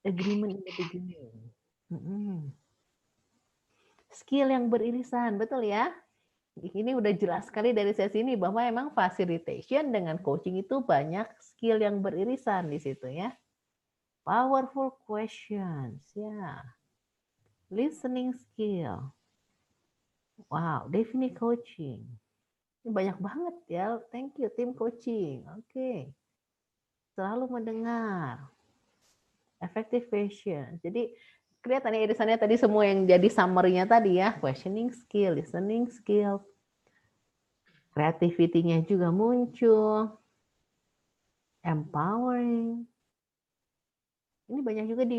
Agreement in the beginning. Skill yang beririsan, betul ya? Ini udah jelas sekali dari sesi ini bahwa emang facilitation dengan coaching itu banyak skill yang beririsan di situ ya. Powerful questions, ya. Listening skill. Wow, definite coaching. Ini banyak banget ya. Thank you tim coaching. Oke. Selalu mendengar. Effective patient. Jadi kelihatan ya irisannya tadi semua yang jadi summary-nya tadi ya. Questioning skill, listening skill. Creativity-nya juga muncul. Empowering. Ini banyak juga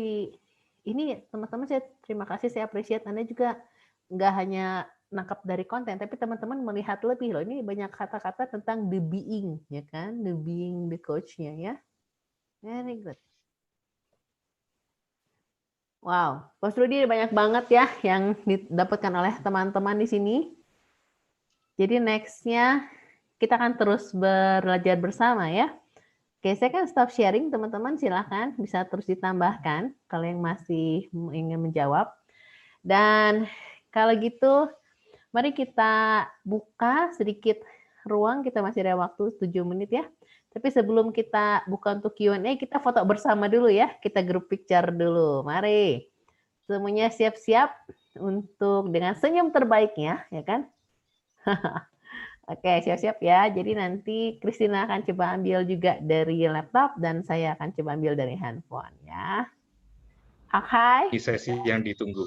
ini teman-teman saya terima kasih, saya appreciate Anda juga nggak hanya nangkap dari konten, tapi teman-teman melihat lebih loh. Ini banyak kata-kata tentang the being, ya kan? The being, the coach-nya ya. Very good. Wow, Coach Rudy banyak banget ya yang didapatkan oleh teman-teman di sini. Jadi next-nya kita akan terus belajar bersama ya. Oke, saya kan stop sharing, teman-teman silahkan bisa terus ditambahkan kalau yang masih ingin menjawab. Dan kalau gitu, mari kita buka sedikit ruang, kita masih ada waktu 7 menit ya. Tapi sebelum kita buka untuk Q&A, kita foto bersama dulu ya, kita group picture dulu. Mari, semuanya siap-siap untuk dengan senyum terbaiknya, ya kan? Oke, siap-siap ya. Jadi nanti Christina akan coba ambil juga dari laptop dan saya akan coba ambil dari handphone ya. Oke. Di sesi yang ditunggu.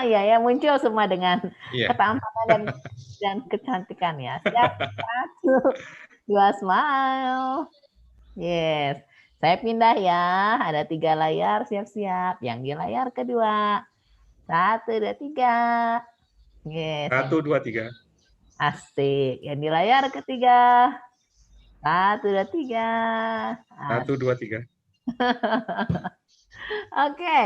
Ya, muncul semua dengan ketampanan dan kecantikan ya. Siap, 1, 2, smile. Yes. Saya pindah ya. Ada 3 layar, siap-siap. Yang di layar kedua. 1, 2, 3. Yes. 1, 2, 3. Asik. Yang di layar ketiga. 1, 2, 3. 1, 2, 3. Oke.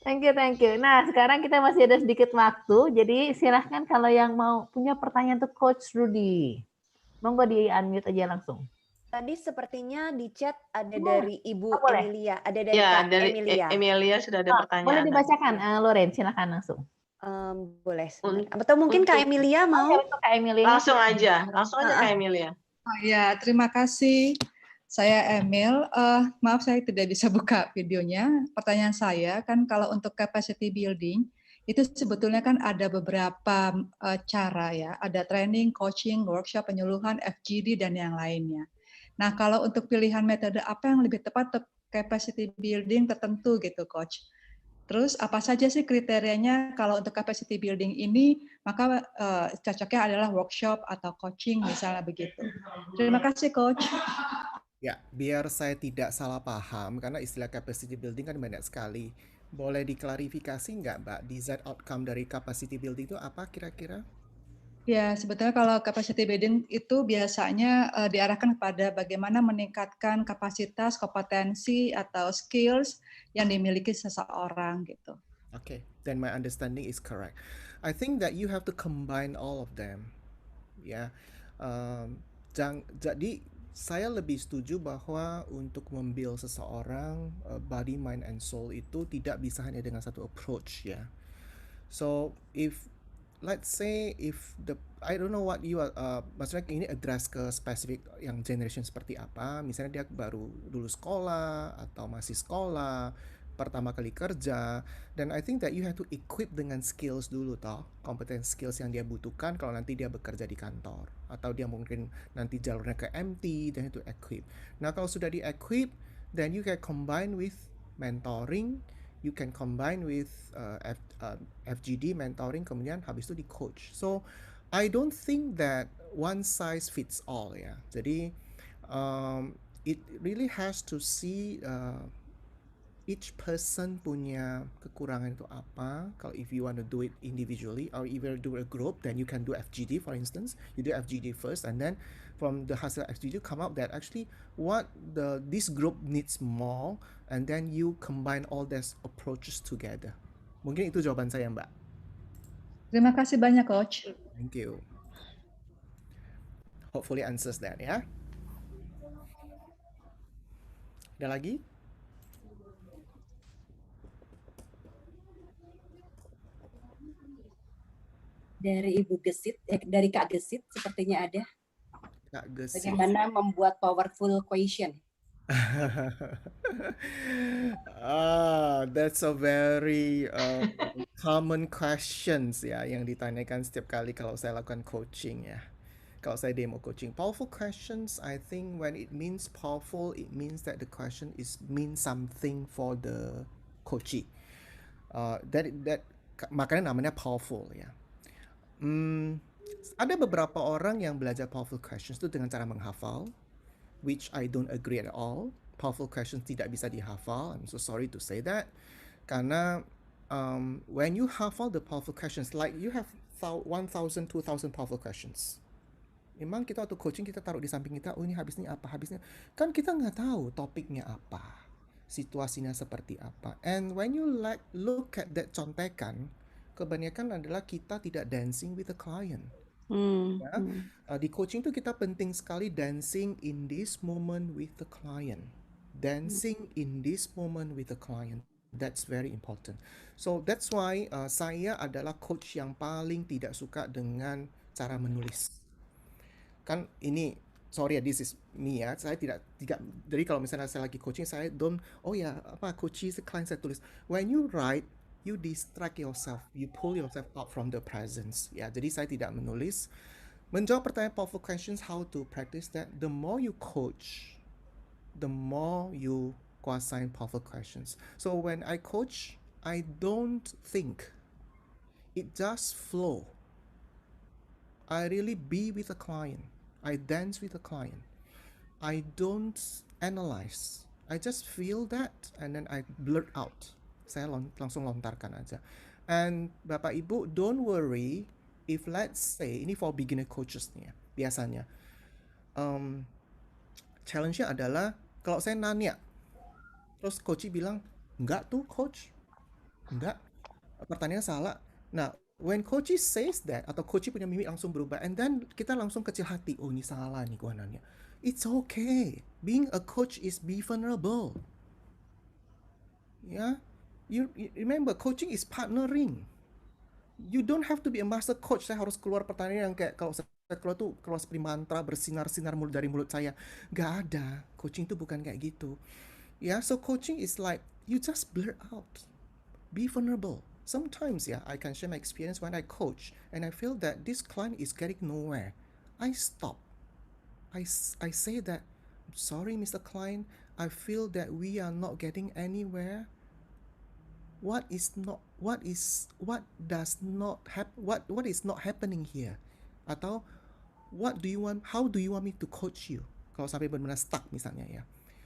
Thank you. Nah, sekarang kita masih ada sedikit waktu. Jadi silahkan kalau yang mau punya pertanyaan untuk Coach Rudy. Monggo di-unmute aja langsung. Tadi sepertinya di chat ada dari Ibu Emilia. Ada dari Ya, Kak dari Emilia. Emilia sudah ada pertanyaan. Boleh dibacakan, Loren, silahkan langsung. Boleh sebentar. Atau mungkin Kak Untuk Emilia mau? Kak Emilia. langsung aja Kak Emilia. Ya, terima kasih. Saya Emil. Maaf saya tidak bisa buka videonya. Pertanyaan saya kan kalau untuk capacity building itu sebetulnya kan ada beberapa cara ya. Ada training, coaching, workshop, penyuluhan, FGD dan yang lainnya. Nah, kalau untuk pilihan metode apa yang lebih tepat untuk capacity building tertentu gitu, Coach? Terus apa saja sih kriterianya kalau untuk capacity building ini, maka cocoknya adalah workshop atau coaching misalnya begitu. Terima kasih Coach. Ya, biar saya tidak salah paham, karena istilah capacity building kan banyak sekali. Boleh diklarifikasi nggak, Mbak, desired outcome dari capacity building itu apa kira-kira? Ya, sebetulnya kalau capacity building itu biasanya diarahkan kepada bagaimana meningkatkan kapasitas, kompetensi, atau skills yang dimiliki seseorang gitu. Okay, then my understanding is correct. I think that you have to combine all of them. Ya, jadi saya lebih setuju bahwa untuk membuild seseorang body, mind, and soul itu tidak bisa hanya dengan satu approach ya. So if let's say if I don't know what you are, maksudnya ini address ke spesifik yang generation seperti apa. Misalnya dia baru lulus sekolah atau masih sekolah, pertama kali kerja, dan I think that you have to equip dengan skills dulu toh, competence skills yang dia butuhkan kalau nanti dia bekerja di kantor, atau dia mungkin nanti jalurnya ke MT, dan itu equip. Nah kalau sudah di equip, then you can combine with mentoring, you can combine with FGD mentoring, kemudian habis itu di coach. So I don't think that one size fits all ya. Jadi it really has to see each person punya kekurangan itu apa. Kalau if you want to do it individually or either do a group, then you can do FGD for instance. You do FGD first, and then from the hasil FGD come up that actually what this group needs more, and then you combine all these approaches together. Mungkin itu jawaban saya, Mbak. Terima kasih banyak, Coach. Thank you. Hopefully answers that ya. Ada lagi? Dari Ibu Gesit, dari Kak Gesit sepertinya ada. Kak Gesit. Bagaimana membuat powerful question? That's a very common questions ya yang ditanyakan setiap kali kalau saya lakukan coaching ya. Kalau saya demo coaching, powerful questions, I think when it means powerful, it means that the question means something for the coachee. Makanya namanya powerful ya. Ada beberapa orang yang belajar powerful questions itu dengan cara menghafal, which I don't agree at all. Powerful questions tidak bisa dihafal. I'm so sorry to say that. Karena when you hafal the powerful questions, like you have 1,000, 2,000 powerful questions. Memang kita waktu coaching kita taruh di samping kita, oh ini habisnya apa, habisnya. Kan kita nggak tahu topiknya apa, situasinya seperti apa. And when you look at that contekan, kebanyakan adalah kita tidak dancing with the client. Ya? Di coaching itu kita penting sekali dancing in this moment with the client. Dancing in this moment with the client. That's very important. So that's why saya adalah coach yang paling tidak suka dengan cara menulis. Kan ini, sorry ya, this is me ya. Saya tidak jadi kalau misalnya saya lagi coaching, saya don't, oh ya, apa coaching client saya tulis. When you write, you distract yourself, you pull yourself out from the presence. Ya, jadi saya tidak menulis. Menjawab pertanyaan powerful questions, how to practice that. The more you coach, the more you kuasain powerful questions. So when I coach, I don't think. It just flow. I really be with the client. I dance with the client. I don't analyze. I just feel that and then I blurt out. Saya langsung lontarkan aja. And Bapak Ibu, don't worry if let's say, ini for beginner coaches nih ya, biasanya. Challenge-nya adalah, kalau saya nanya, terus coach bilang, enggak tuh coach. Enggak. Pertanyaannya salah. Nah, when coach says that, atau coach punya mimik langsung berubah, and then kita langsung kecil hati, oh ini salah nih gua nanya. It's okay. Being a coach is be vulnerable. Ya. You remember, coaching is partnering. You don't have to be a master coach. Saya harus keluar pertanyaan yang kayak kalau saya keluar tuh keluar seperti mantra bersinar-sinar dari mulut saya. Gak ada. Coaching itu bukan kayak gitu. Yeah, so coaching is like you just blurt out. Be vulnerable. Sometimes, I can share my experience when I coach and I feel that this client is getting nowhere. I stop. I say that, sorry, Mr. Client, I feel that we are not getting anywhere. What is not happening here? Atau how do you want me to coach you? Kalau sampai benar-benar stuck misalnya ya.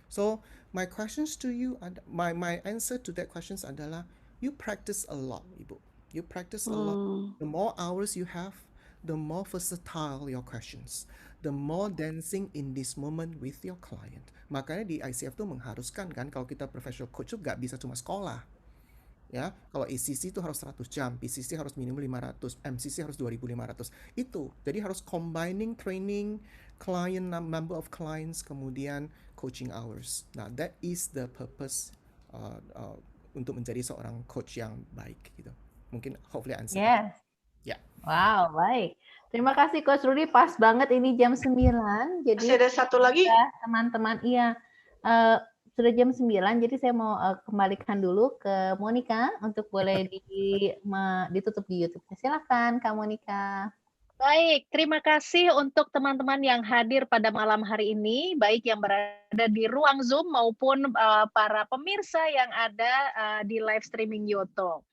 So my questions to you, my answer to that questions adalah you practice a lot, Ibu. You practice a lot. The more hours you have, the more versatile your questions, the more dancing in this moment with your client. Makanya di ICF tuh mengharuskan kan kalau kita professional coach tuh gak bisa cuma sekolah. Ya, kalau ACC itu harus 100 jam, PCC harus minimum 500, MCC harus 2.500. Itu. Jadi harus combining training, client number of clients, kemudian coaching hours. Nah, that is the purpose untuk menjadi seorang coach yang baik gitu. Mungkin hopefully answer. Yes. Ya. Wow, baik. Terima kasih Coach Rudy, pas banget ini jam 9. Jadi masih ada satu lagi? Ya, teman-teman, iya. Sudah jam 9, jadi saya mau kembalikan dulu ke Monica untuk boleh ditutup di YouTube. Silakan Kak Monica. Baik, terima kasih untuk teman-teman yang hadir pada malam hari ini, baik yang berada di ruang Zoom maupun para pemirsa yang ada di live streaming YouTube.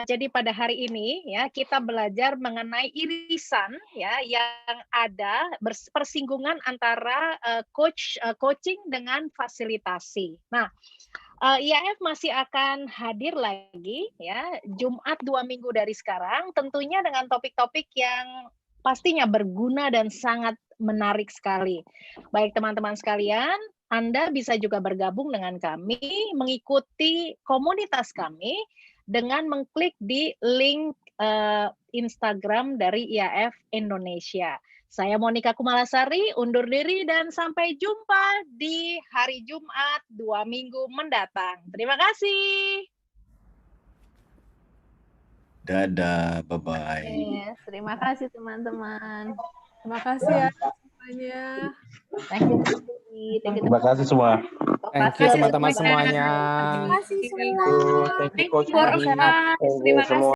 Jadi pada hari ini ya kita belajar mengenai irisan ya yang ada persinggungan antara coaching dengan fasilitasi. Nah, IAF masih akan hadir lagi ya Jumat 2 minggu dari sekarang, tentunya dengan topik-topik yang pastinya berguna dan sangat menarik sekali. Baik teman-teman sekalian, Anda bisa juga bergabung dengan kami, mengikuti komunitas kami dengan mengklik di link Instagram dari IAF Indonesia. Saya Monica Kumalasari, undur diri dan sampai jumpa di hari Jumat 2 minggu mendatang. Terima kasih. Dadah, bye-bye. Yes, terima kasih teman-teman. Terima kasih ya semuanya. Thank you. Terima kasih semua. Thank you teman-teman semuanya. Terima kasih semua. Thank you Coach Ari. Terima kasih.